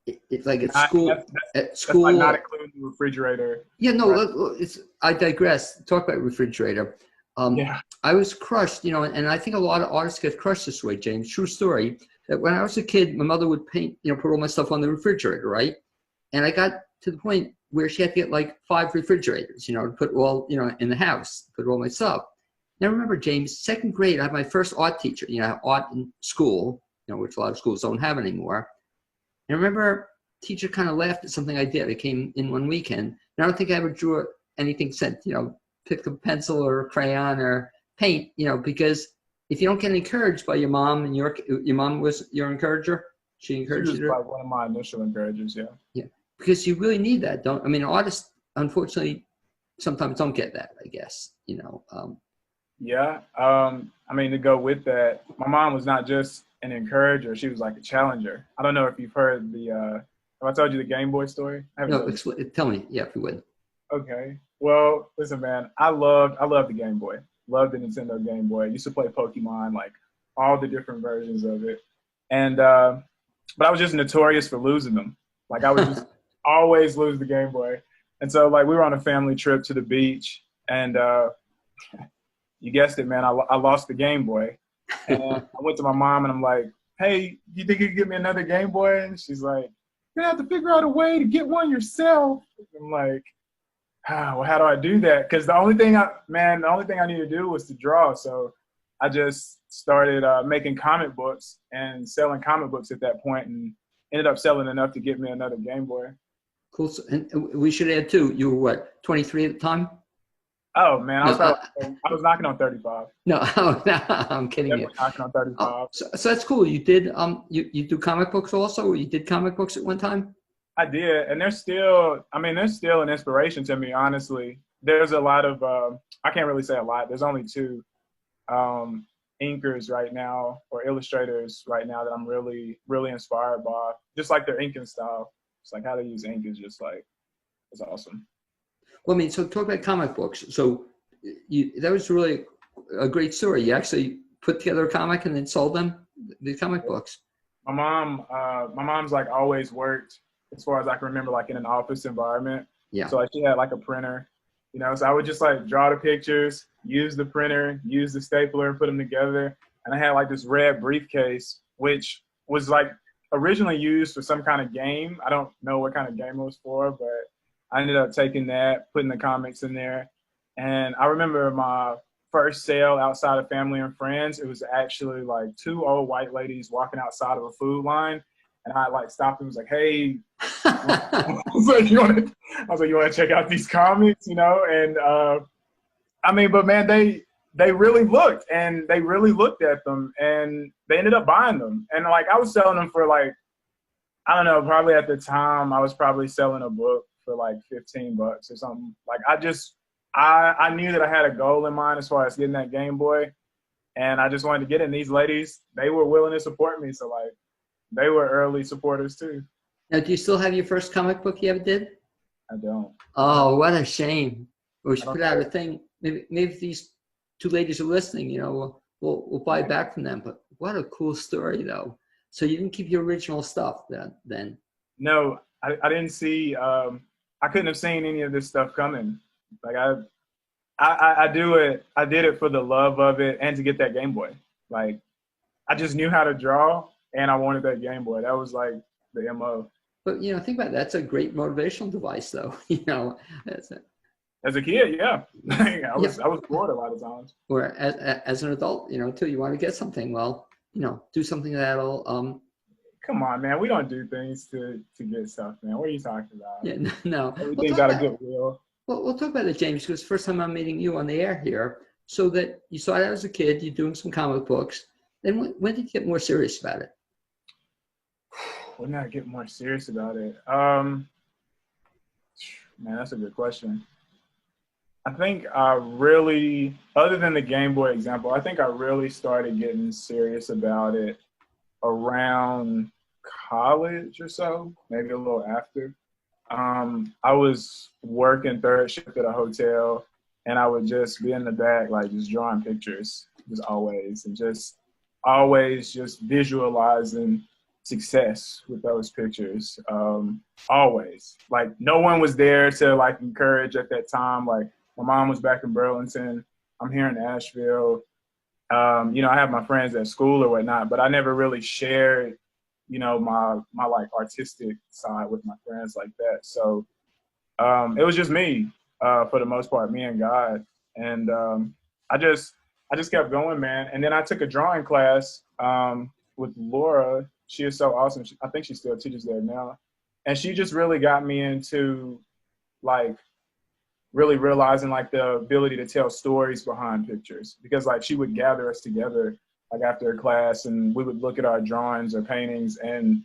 Speaker 1: It's like at
Speaker 3: Not-
Speaker 1: school.
Speaker 3: That's like not including the refrigerator.
Speaker 1: Yeah, no,
Speaker 3: Right.
Speaker 1: I digress. Talk about refrigerator.
Speaker 3: Yeah.
Speaker 1: I was crushed, and I think a lot of artists get crushed this way, James. True story. That when I was a kid, my mother would paint, put all my stuff on the refrigerator, right? And I got to the point where she had to get like 5 refrigerators, to put all, in the house, put all my stuff. Now remember, James, 2nd grade, I had my first art teacher, art in school, which a lot of schools don't have anymore. And I remember teacher kind of laughed at something I did. I came in one weekend, and I don't think I ever drew anything since, pick a pencil or a crayon or paint, because if you don't get encouraged by your mom, and your mom was your encourager, she encouraged
Speaker 3: She was
Speaker 1: you to,
Speaker 3: like one of my initial encouragers. Yeah.
Speaker 1: yeah, because you really need that. Artists unfortunately sometimes don't get that, I guess,
Speaker 3: Yeah. To go with that, my mom was not just an encourager; she was like a challenger. I don't know if you've heard have I told you the Game Boy story? I haven't
Speaker 1: no,
Speaker 3: told you.
Speaker 1: tell me, yeah, if you would.
Speaker 3: Okay. Well, listen, man. I loved the Game Boy. Loved the Nintendo Game Boy. I used to play Pokemon, like all the different versions of it. And but I was just notorious for losing them. Like I would just always lose the Game Boy. And so like we were on a family trip to the beach, and you guessed it, man. I lost the Game Boy, and I went to my mom and I'm like, "Hey, you think you could get me another Game Boy?" And she's like, "You're gonna have to figure out a way to get one yourself." I'm like, well, how do I do that? Because the only thing I need to do was to draw. So I just started making comic books and selling comic books at that point, and ended up selling enough to get me another Game Boy.
Speaker 1: Cool. So, and we should add too, you were what, 23 at the time?
Speaker 3: Oh man,
Speaker 1: No,
Speaker 3: I was knocking on 35.
Speaker 1: No, no, I'm kidding you.
Speaker 3: Definitely knocking on 35.
Speaker 1: Oh, so that's cool. You did you do comic books also, or you did comic books at one time?
Speaker 3: I did, and they're still an inspiration to me, honestly. There's a lot of, I can't really say a lot. There's only 2 inkers right now, or illustrators right now, that I'm really, really inspired by. Just like their inking style. It's like how they use ink is just like, it's awesome.
Speaker 1: Well, so talk about comic books. So that was really a great story. You actually put together a comic and then sold them, the comic books.
Speaker 3: My mom's like always worked, as far as I can remember, like in an office environment.
Speaker 1: Yeah.
Speaker 3: So like she had like a printer, so I would just like draw the pictures, use the printer, use the stapler, put them together. And I had like this red briefcase, which was like originally used for some kind of game. I don't know what kind of game it was for, but I ended up taking that, putting the comics in there. And I remember my first sale outside of family and friends, it was actually like 2 old white ladies walking outside of a food line. And I like stopped and was like, "Hey," I was like, "You want to check out these comics?" And but man, they really looked, and they really looked at them, and they ended up buying them. And like I was selling them for like, I don't know, probably at the time I was probably selling a book for like $15 or something. Like I knew that I had a goal in mind as far as getting that Game Boy, and I just wanted to get it. And these ladies, they were willing to support me, so like they were early supporters too.
Speaker 1: Now, do you still have your first comic book you ever did?
Speaker 3: I don't.
Speaker 1: Oh, what a shame. We should put out a thing. Maybe if these 2 ladies are listening, we'll buy back from them. But what a cool story, though. So you didn't keep your original stuff then?
Speaker 3: No, I didn't see. I couldn't have seen any of this stuff coming. Like I did it for the love of it and to get that Game Boy. Like I just knew how to draw, and I wanted that Game Boy. That was like the MO.
Speaker 1: But think about it. That's a great motivational device, though.
Speaker 3: As a kid, yeah. I was bored a lot of times.
Speaker 1: Or as an adult, too, you want to get something. Well, do something that'll.
Speaker 3: Come on, man. We don't do things to get stuff, man. What are you talking about?
Speaker 1: Yeah, no.
Speaker 3: Everything's out of goodwill.
Speaker 1: Well, we'll talk about it, James, because first time I'm meeting you on the air here. So that you started out as a kid, you're doing some comic books. Then when did you get more serious about it?
Speaker 3: When did I get more serious about it? Man, that's a good question. I think I really, other than the Game Boy example, I think I really started getting serious about it around college or so, maybe a little after. I was working 3rd shift at a hotel, and I would just be in the back, like just drawing pictures, just always, and just always just visualizing success with those pictures. Always. Like, no one was there to like encourage at that time. Like, my mom was back in Burlington. I'm here in Asheville. You know, I have my friends at school or whatnot, but I never really shared, you know, my like artistic side with my friends like that. So it was just me, for the most part, me and God. And I just kept going, man. And then I took a drawing class with Laura. She is so awesome. I think she still teaches there now. And she just really got me into like really realizing like the ability to tell stories behind pictures, because like she would gather us together like after a class and we would look at our drawings or paintings, and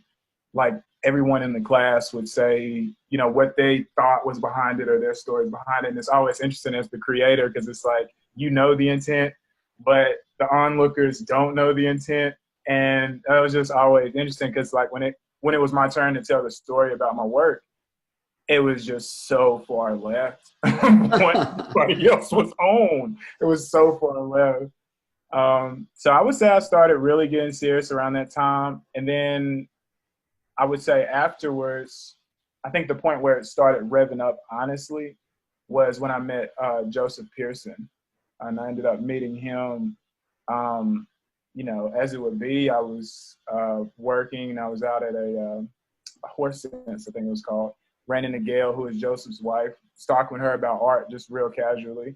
Speaker 3: like everyone in the class would say, you know, what they thought was behind it or their stories behind it. And it's always interesting as the creator, because it's like, you know, the intent, but the onlookers don't know the intent. And that was just always interesting, because like when it was my turn to tell the story about my work, it was just so far left what everybody else was on. It was so far left. So I would say I started really getting serious around that time. And then I would say afterwards, I think the point where it started revving up, honestly, was when I met Joseph Pearson. And I ended up meeting him, you know, as it would be. I was working, and I was out at a horse sense, I think it was called. Ran into Gail, who is Joseph's wife, talking with her about art just real casually.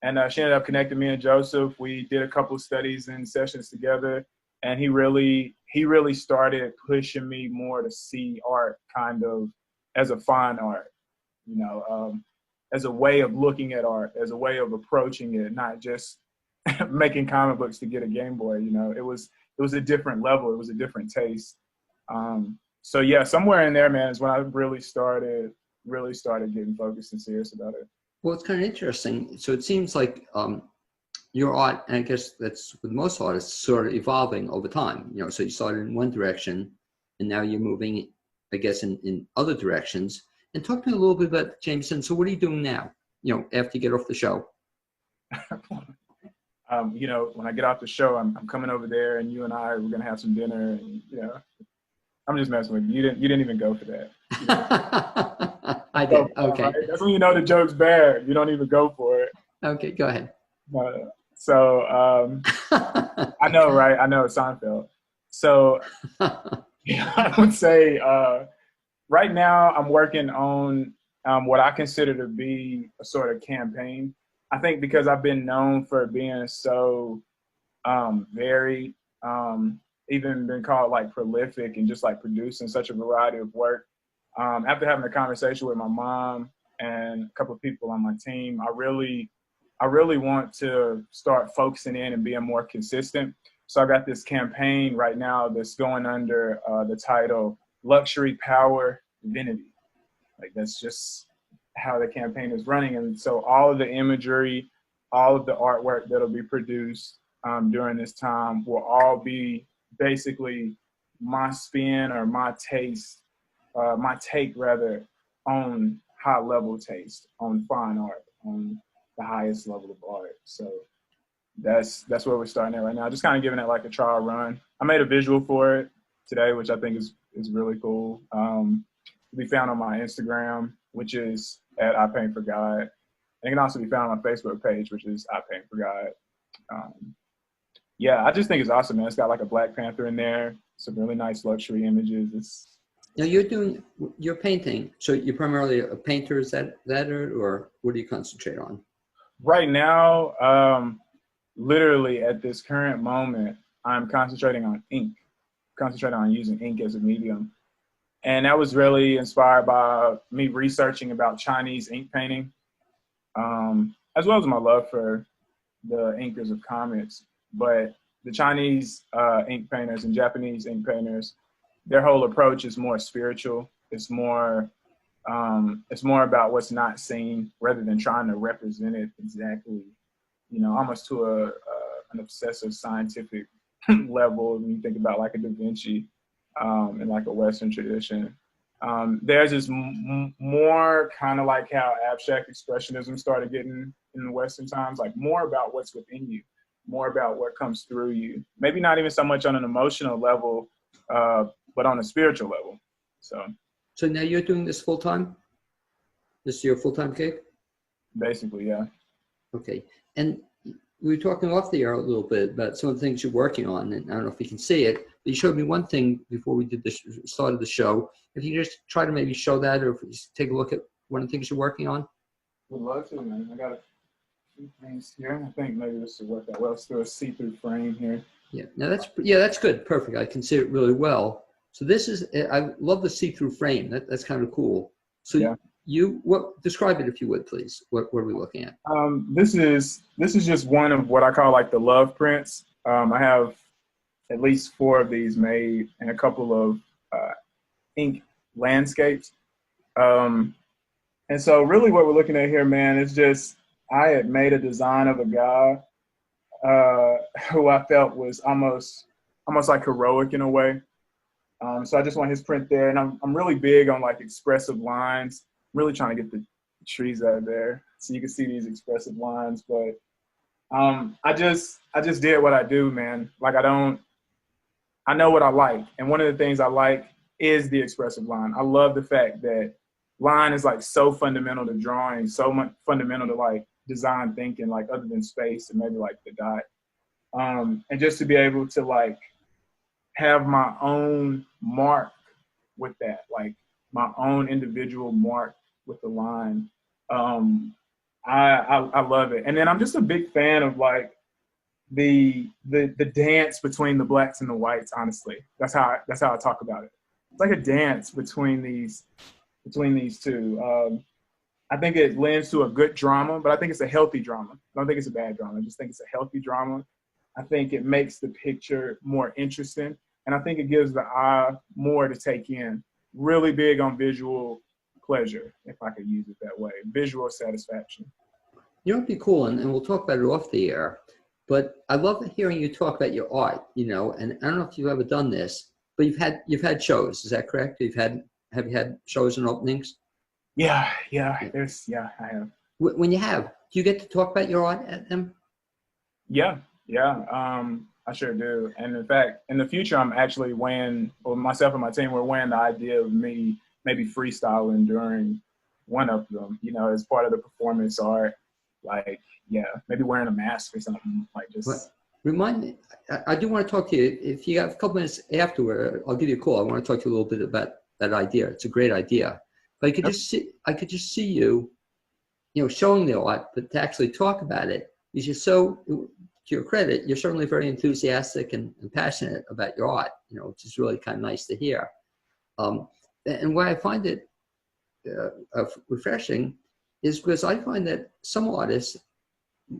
Speaker 3: And she ended up connecting me and Joseph. We did a couple of studies and sessions together. And he really started pushing me more to see art kind of as a fine art, you know, as a way of looking at art, as a way of approaching it, not just making comic books to get a Game Boy. You know, it was a different level. It was a different taste. So yeah, somewhere in there, man, is when I really started getting focused and serious about it.
Speaker 1: Well, it's kind of interesting. So it seems like your art, and I guess that's with most artists, sort of evolving over time. You know, so you started in one direction, and now you're moving, I guess, in other directions. And talk to me a little bit about Jameson. So what are you doing now? You know, after you get off the show.
Speaker 3: You know, when I get off the show, I'm coming over there, and you and we're gonna have some dinner, and you know. I'm just messing with you. You didn't even go for that. You know?
Speaker 1: I did. Okay.
Speaker 3: Right? That's when you know the joke's bad. You don't even go for it.
Speaker 1: Okay, go ahead.
Speaker 3: So I know, right? I know, Seinfeld. So yeah, I would say right now I'm working on what I consider to be a sort of campaign. I think because I've been known for being so varied, even been called like prolific and just like producing such a variety of work. After having a conversation with my mom and a couple of people on my team, I really want to start focusing in and being more consistent. So I got this campaign right now that's going under the title Luxury, Power, Divinity. Like, that's just how the campaign is running. And so all of the imagery, all of the artwork that'll be produced during this time will all be basically my spin or my taste, my take rather, on high level taste, on fine art, on the highest level of art. So that's where we're starting at right now. Just kind of giving it like a trial run. I made a visual for it today, which I think is really cool. It'll be found on my Instagram, which is at I Paint for God. And it can also be found on my Facebook page, which is I Paint for God. Yeah, I just think it's awesome, man. It's got like a Black Panther in there, some really nice luxury images.
Speaker 1: Now you're painting. So you're primarily a painter, is that or what do you concentrate on?
Speaker 3: Right now, literally at this current moment, I'm concentrating on ink, concentrating on using ink as a medium. And that was really inspired by me researching about Chinese ink painting, as well as my love for the inkers of comics. But the Chinese ink painters and Japanese ink painters, their whole approach is more spiritual. It's more about what's not seen rather than trying to represent it exactly, you know, almost to an obsessive scientific level when you think about like a Da Vinci in like a Western tradition. There's just more kind of like how abstract expressionism started getting in the Western times, like more about what's within you, more about what comes through you. Maybe not even so much on an emotional level, but on a spiritual level.
Speaker 1: So now you're doing this full time? This is your full-time gig?
Speaker 3: Basically, yeah.
Speaker 1: Okay. And we were talking off the air a little bit about some of the things you're working on, and I don't know if you can see it, but you showed me one thing before we did started the show. If you just try to maybe show that, or if you just take a look at one of the things you're working on.
Speaker 3: Would love to, man. I got a few things here. I think maybe this will work out well. Let's do a see-through frame here.
Speaker 1: Yeah. Now that's good. Perfect. I can see it really well. So this is, I love the see-through frame. That's kind of cool. So yeah. Describe it if you would, please. What are we looking at?
Speaker 3: This is just one of what I call like the love prints. I have at least 4 of these made and a couple of ink landscapes. And so really what we're looking at here, man, is just I had made a design of a guy who I felt was almost like heroic in a way. So I just want his print there, and I'm really big on like expressive lines. I'm really trying to get the trees out of there so you can see these expressive lines. But I just did what I do, man. Like I know what I like, and one of the things I like is the expressive line. I love the fact that line is like so fundamental to drawing, so much fundamental to like design thinking, like other than space and maybe like the dot. And just to be able to like have my own mark with that, like my own individual mark with the line. I love it. And then I'm just a big fan of like the dance between the blacks and the whites, honestly. That's how I talk about it. It's like a dance between these two. I think it lends to a good drama, but I think it's a healthy drama. I don't think it's a bad drama. I just think it's a healthy drama. I think it makes the picture more interesting, and I think it gives the eye more to take in. Really big on visual pleasure, if I could use it that way, visual satisfaction.
Speaker 1: You know, it'd be cool, and we'll talk about it off the air, but I love hearing you talk about your art, you know, and I don't know if you've ever done this, but you've had shows, is that correct? Have you had shows and openings?
Speaker 3: Yeah, I have.
Speaker 1: When you have, do you get to talk about your art at them?
Speaker 3: Yeah, I sure do. And in fact, in the future, I'm actually myself and my team, we're weighing the idea of me maybe freestyling during one of them, you know, as part of the performance art, like, yeah, maybe wearing a mask or something, like just.
Speaker 1: But remind me, I do want to talk to you. If you have a couple minutes afterward, I'll give you a call. I want to talk to you a little bit about that idea. It's a great idea. But I could just see you, you know, showing the art, but to actually talk about it, is just so, to your credit, you're certainly very enthusiastic and passionate about your art, you know, which is really kind of nice to hear. And why I find it refreshing is because I find that some artists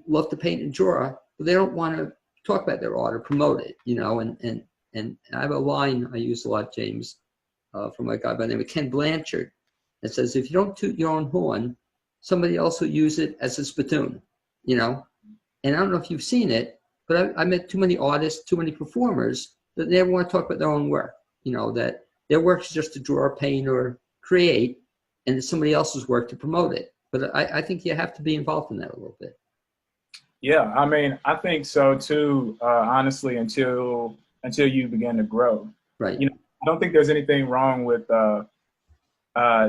Speaker 1: love to paint and draw, but they don't want to talk about their art or promote it, you know, and I have a line I use a lot, James, from a guy by the name of Ken Blanchard. It says, if you don't toot your own horn, somebody else will use it as a spittoon, you know? And I don't know if you've seen it, but I met too many artists, too many performers that never want to talk about their own work, you know, that their work is just to draw, paint, or create, and it's somebody else's work to promote it. But I think you have to be involved in that a little bit.
Speaker 3: Yeah, I mean, I think so too, honestly, until you begin to grow.
Speaker 1: Right.
Speaker 3: You know, I don't think there's anything wrong with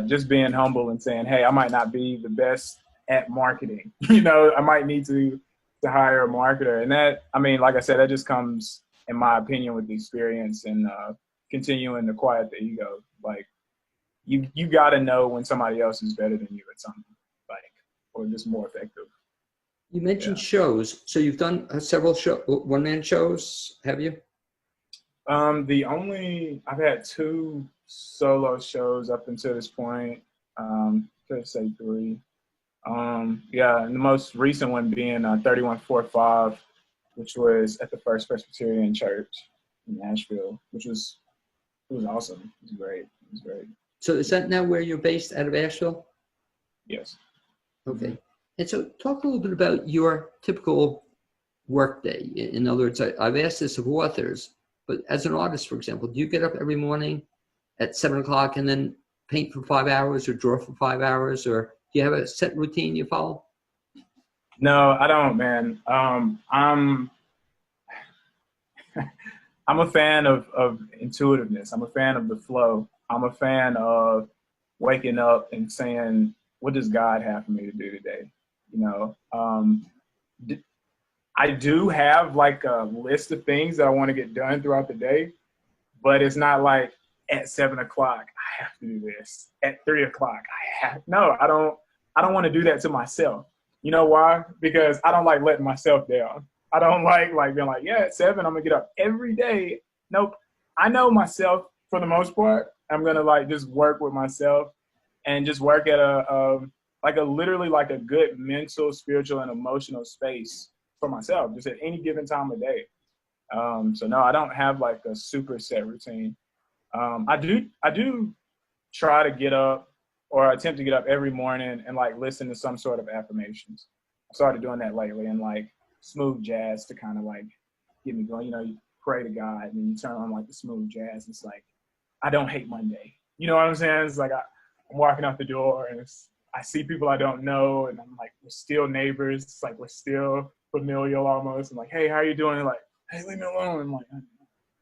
Speaker 3: just being humble and saying, hey, I might not be the best at marketing. You know, I might need to hire a marketer. And that, I mean, like I said, that just comes, in my opinion, with the experience and continuing to quiet the ego. Like, you got to know when somebody else is better than you at something, like, or just more effective.
Speaker 1: You mentioned shows. So you've done several one-man shows, have you?
Speaker 3: I've had 2 solo shows up until this point. Could say 3. Yeah, and the most recent one being 3145, which was at the First Presbyterian Church in Nashville, which was awesome. It was great.
Speaker 1: So is that now where you're based, out of Asheville?
Speaker 3: Yes.
Speaker 1: Okay. And so talk a little bit about your typical workday. In other words, I've asked this of authors, but as an artist, for example, do you get up every morning at 7 o'clock and then paint for 5 hours or draw for 5 hours, or do you have a set routine you follow?
Speaker 3: No, I don't, man. I'm I'm a fan of intuitiveness. I'm a fan of the flow. I'm a fan of waking up and saying, what does God have for me to do today? You know, I do have like a list of things that I want to get done throughout the day, but it's not like at 7 o'clock, I have to do this. At 3 o'clock, no, I don't want to do that to myself. You know why? Because I don't like letting myself down. I don't like being like, yeah, at 7, I'm gonna get up every day. Nope. I know myself for the most part. I'm gonna like just work with myself and just work at literally like a good mental, spiritual, and emotional space for myself, just at any given time of day. So no, I don't have like a super set routine. I do try to get up or attempt to get up every morning and like listen to some sort of affirmations. I started doing that lately and like smooth jazz to kind of like get me going. You know, you pray to God and then you turn on like the smooth jazz. It's like, I don't hate Monday. You know what I'm saying? It's like I'm walking out the door and I see people I don't know and I'm like, we're still neighbors. It's like we're still familial almost. I'm like, hey, how are you doing? They're like, hey, leave me alone. I'm like,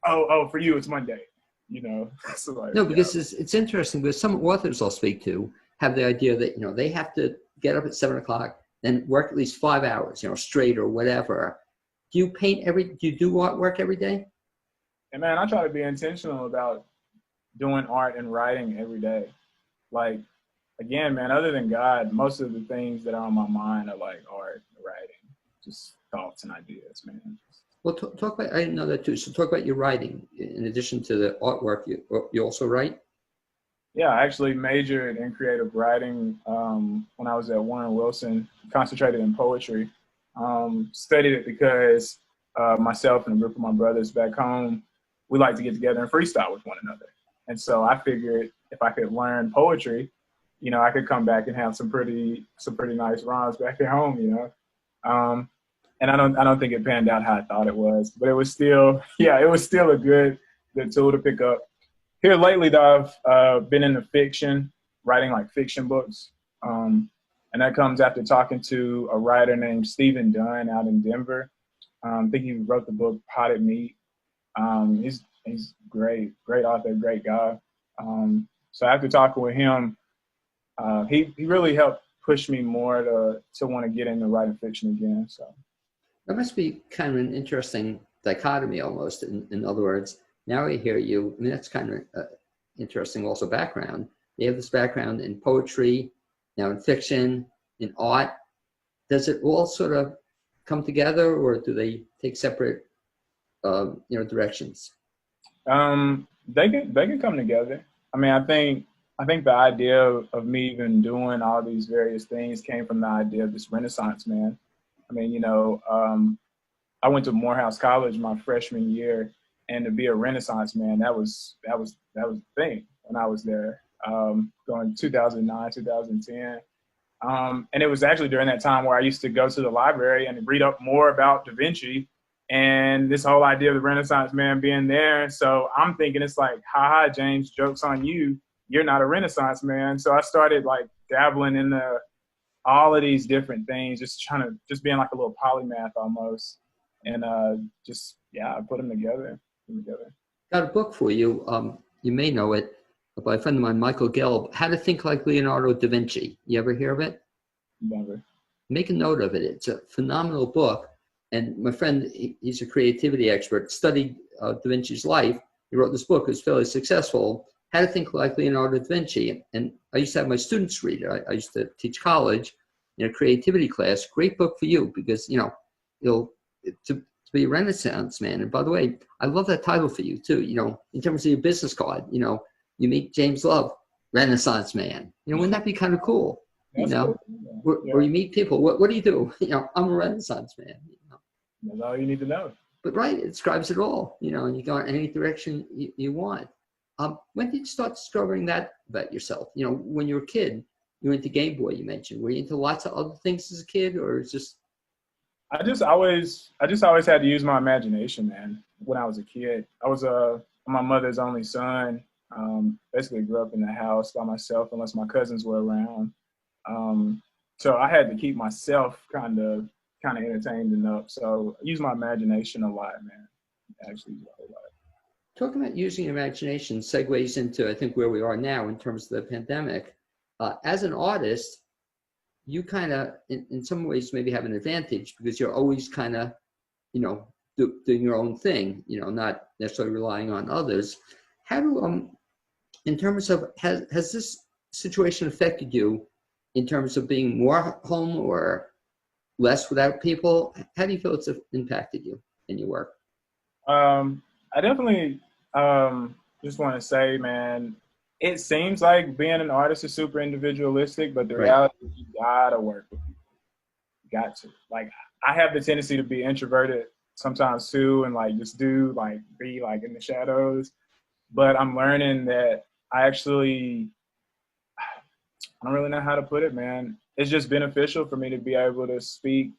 Speaker 3: oh, for you it's Monday. You know, so like,
Speaker 1: no, because it's interesting because some authors I'll speak to have the idea that, you know, they have to get up at 7 o'clock and work at least 5 hours, you know, straight or whatever. Do you do work every day?
Speaker 3: And man, I try to be intentional about doing art and writing every day. Like, again, man, other than God, most of the things that are on my mind are like art, writing, just thoughts and ideas, man.
Speaker 1: Well, talk about, I know that too. So talk about your writing. In addition to the artwork, you also write?
Speaker 3: Yeah, I actually majored in creative writing when I was at Warren Wilson, concentrated in poetry. Studied it because myself and a group of my brothers back home, we like to get together and freestyle with one another. And so I figured if I could learn poetry, you know, I could come back and have some pretty nice rhymes back at home, you know. And I don't think it panned out how I thought it was, but it was still, yeah, it was still a good tool to pick up. Here lately, though, I've been into fiction, writing like fiction books. And that comes after talking to a writer named Stephen Dunn out in Denver. I think he wrote the book Potted Meat. He's great author, great guy. So after talking with him, he really helped push me more to want to get into writing fiction again. So.
Speaker 1: That must be kind of an interesting dichotomy almost. In other words, now I hear you, I mean, that's kind of interesting also background. You have this background in poetry, now in fiction, in art. Does it all sort of come together or do they take separate, you know, directions?
Speaker 3: They can come together. I mean, I think the idea of me even doing all these various things came from the idea of this Renaissance man. I mean, you know, I went to Morehouse College my freshman year, and to be a Renaissance man, that was the thing when I was there, going 2009, 2010. And it was actually during that time where I used to go to the library and read up more about Da Vinci and this whole idea of the Renaissance man being there. So I'm thinking it's like, haha, James, joke's on you. You're not a Renaissance man. So I started like dabbling in all of these different things, just being like a little polymath almost. And I put them together.
Speaker 1: Got a book for you. You may know it by a friend of mine, Michael Gelb, How to Think Like Leonardo da Vinci. You ever hear of it?
Speaker 3: Never.
Speaker 1: Make a note of it. It's a phenomenal book. And my friend, he's a creativity expert, studied Da Vinci's life. He wrote this book. It was fairly successful. How to Think Like Leonardo da Vinci. And I used to have my students read it. I used to teach college in a creativity class. Great book for you because, you know, to be a Renaissance man. And by the way, I love that title for you too. You know, in terms of your business card, you know, you meet James Love, Renaissance man. You know, wouldn't that be kind of cool?
Speaker 3: That's
Speaker 1: you know,
Speaker 3: cool.
Speaker 1: Where you meet people. What do you do? You know, I'm a Renaissance man. You know?
Speaker 3: That's all you need to know.
Speaker 1: But right, it describes it all. You know, and you go in any direction you want. When did you start discovering that about yourself? You know, when you were a kid, you were into Game Boy. You mentioned. Were you into lots of other things as a kid, or is just?
Speaker 3: I just always had to use my imagination, man. When I was a kid, I was my mother's only son. Basically grew up in the house by myself unless my cousins were around. So I had to keep myself kind of entertained enough. So I use my imagination a lot, man. Actually, a whole lot.
Speaker 1: Talking about using your imagination segues into, I think, where we are now in terms of the pandemic. As an artist, you kind of, in some ways, maybe have an advantage because you're always kind of, you know, doing your own thing, you know, not necessarily relying on others. How do, in terms of, has this situation affected you in terms of being more home or less without people? How do you feel it's impacted you in your work?
Speaker 3: I definitely just want to say, man, it seems like being an artist is super individualistic, but the reality is you gotta work with people. You got to. Like, I have the tendency to be introverted sometimes too, and like just be like in the shadows. But I'm learning that I don't really know how to put it, man. It's just beneficial for me to be able to speak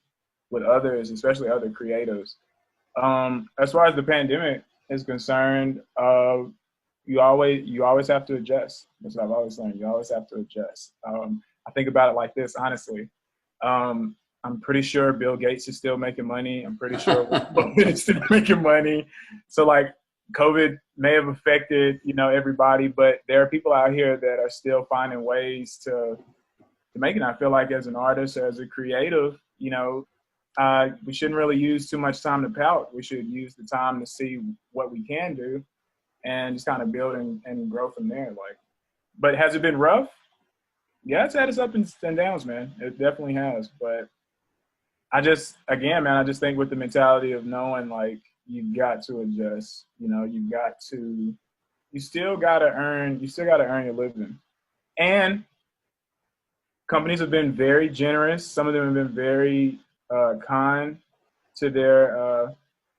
Speaker 3: with others, especially other creatives. As far as the pandemic is concerned, you always have to adjust. That's what I've always learned. You always have to adjust. I think about it like this, honestly. I'm pretty sure Bill Gates is still making money. I'm pretty sure Buffett is still making money. So like COVID may have affected, you know, everybody, but there are people out here that are still finding ways to make it. I feel like as an artist, as a creative, you know, we shouldn't really use too much time to pout. We should use the time to see what we can do and just kind of build and grow from there. Like, but has it been rough? Yeah, it's had its ups and downs, man. It definitely has. But I just think with the mentality of knowing, like, you got to adjust. You know, you still got to earn your living. And companies have been very generous. Some of them have been very kind to their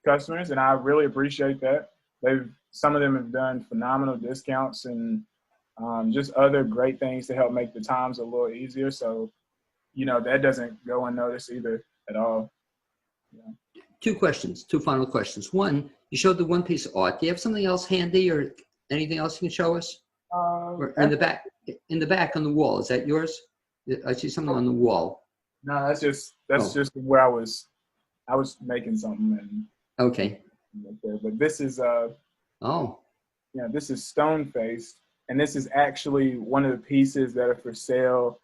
Speaker 3: customers, and I really appreciate that. Some of them have done phenomenal discounts and just other great things to help make the times a little easier. So, you know, that doesn't go unnoticed either at all. Yeah.
Speaker 1: Two final questions. One, you showed the one piece of art. Do you have something else handy or anything else you can show us? Or in the back on the wall, is that yours? I see something on the wall.
Speaker 3: No, that's just where I was making something and
Speaker 1: okay.
Speaker 3: But this is this is stone faced, and this is actually one of the pieces that are for sale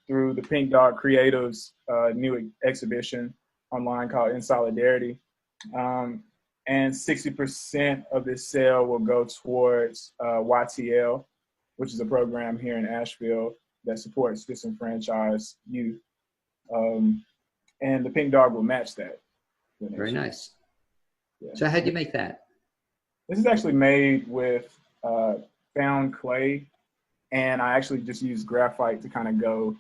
Speaker 3: through the Pink Dog Creatives new exhibition online called In Solidarity. And 60% of this sale will go towards YTL, which is a program here in Asheville that supports disenfranchised youth. And the Pink Dog will match that.
Speaker 1: Very nice.
Speaker 3: Yeah.
Speaker 1: So how'd you make that?
Speaker 3: This is actually made with found clay, and I actually just used graphite to kind of go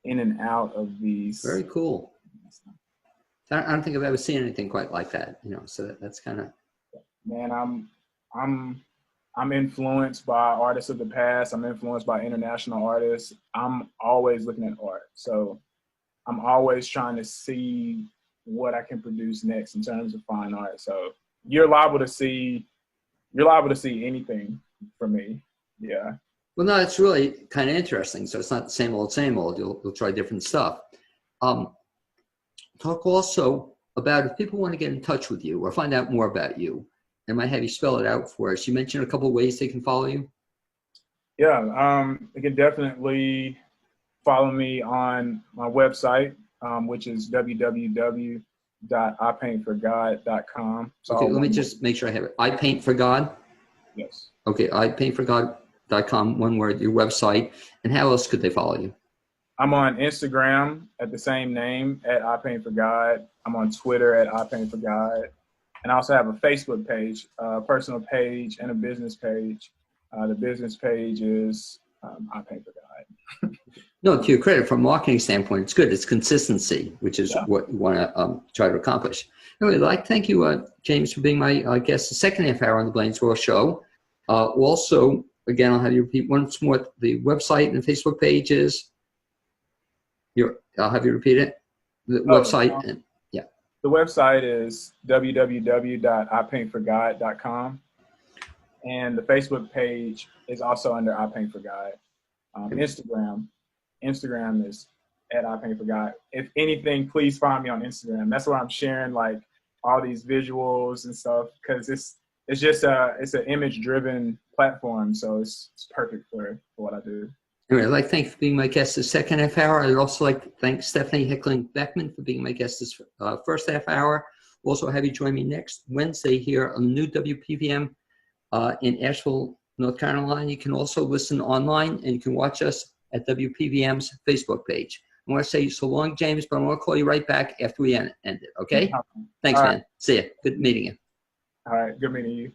Speaker 3: in and out of these.
Speaker 1: Very cool. I don't think I've ever seen anything quite like that, you know, so that's kind of.
Speaker 3: Man, I'm influenced by artists of the past. I'm influenced by international artists. I'm always looking at art. So I'm always trying to see what I can produce next in terms of fine art. So you're liable to see anything from me. Yeah.
Speaker 1: Well, no, it's really kind of interesting. So it's not the same old. You'll try different stuff. Talk also about if people want to get in touch with you or find out more about you, and might have you spell it out for us. You mentioned a couple of ways they can follow you.
Speaker 3: Yeah, they can definitely follow me on my website, which is www.ipaintforgod.com.
Speaker 1: Okay, let me just make sure I have it. I Paint for God?
Speaker 3: Yes.
Speaker 1: Okay, ipaintforgod.com, one word, your website. And how else could they follow you?
Speaker 3: I'm on Instagram at the same name, at iPaintForGod. I'm on Twitter at iPaintForGod. And I also have a Facebook page, a personal page, and a business page. The business page is I Paint for God.
Speaker 1: No, to your credit, from a marketing standpoint, it's good. It's consistency, which is what you want to try to accomplish. Anyway, thank you, James, for being my guest the second half hour on the BlainesWorld Show. Also, again, I'll have you repeat once more the website and Facebook page is. I'll have you repeat it. The website.
Speaker 3: The website is www.ipaintforgod.com. And the Facebook page is also under I Paint for God. Instagram is at I Paint for God. If anything, please find me on Instagram. That's where I'm sharing like all these visuals and stuff, because it's it's just it's an image driven platform, so it's perfect for what I do.
Speaker 1: Anyway, I'd like to thank you for being my guest this second half hour. I'd also like to thank Stephanie Hickling Beckman for being my guest this first half hour. We'll also have you join me next Wednesday here on the new WPVM in Asheville, North Carolina. You can also listen online, and you can watch us at WPVM's Facebook page. I want to say so long, James, but I want to call you right back after we end it, okay? Thanks,
Speaker 3: All
Speaker 1: man.
Speaker 3: right.
Speaker 1: See ya. Good meeting you.
Speaker 3: All right, good meeting you.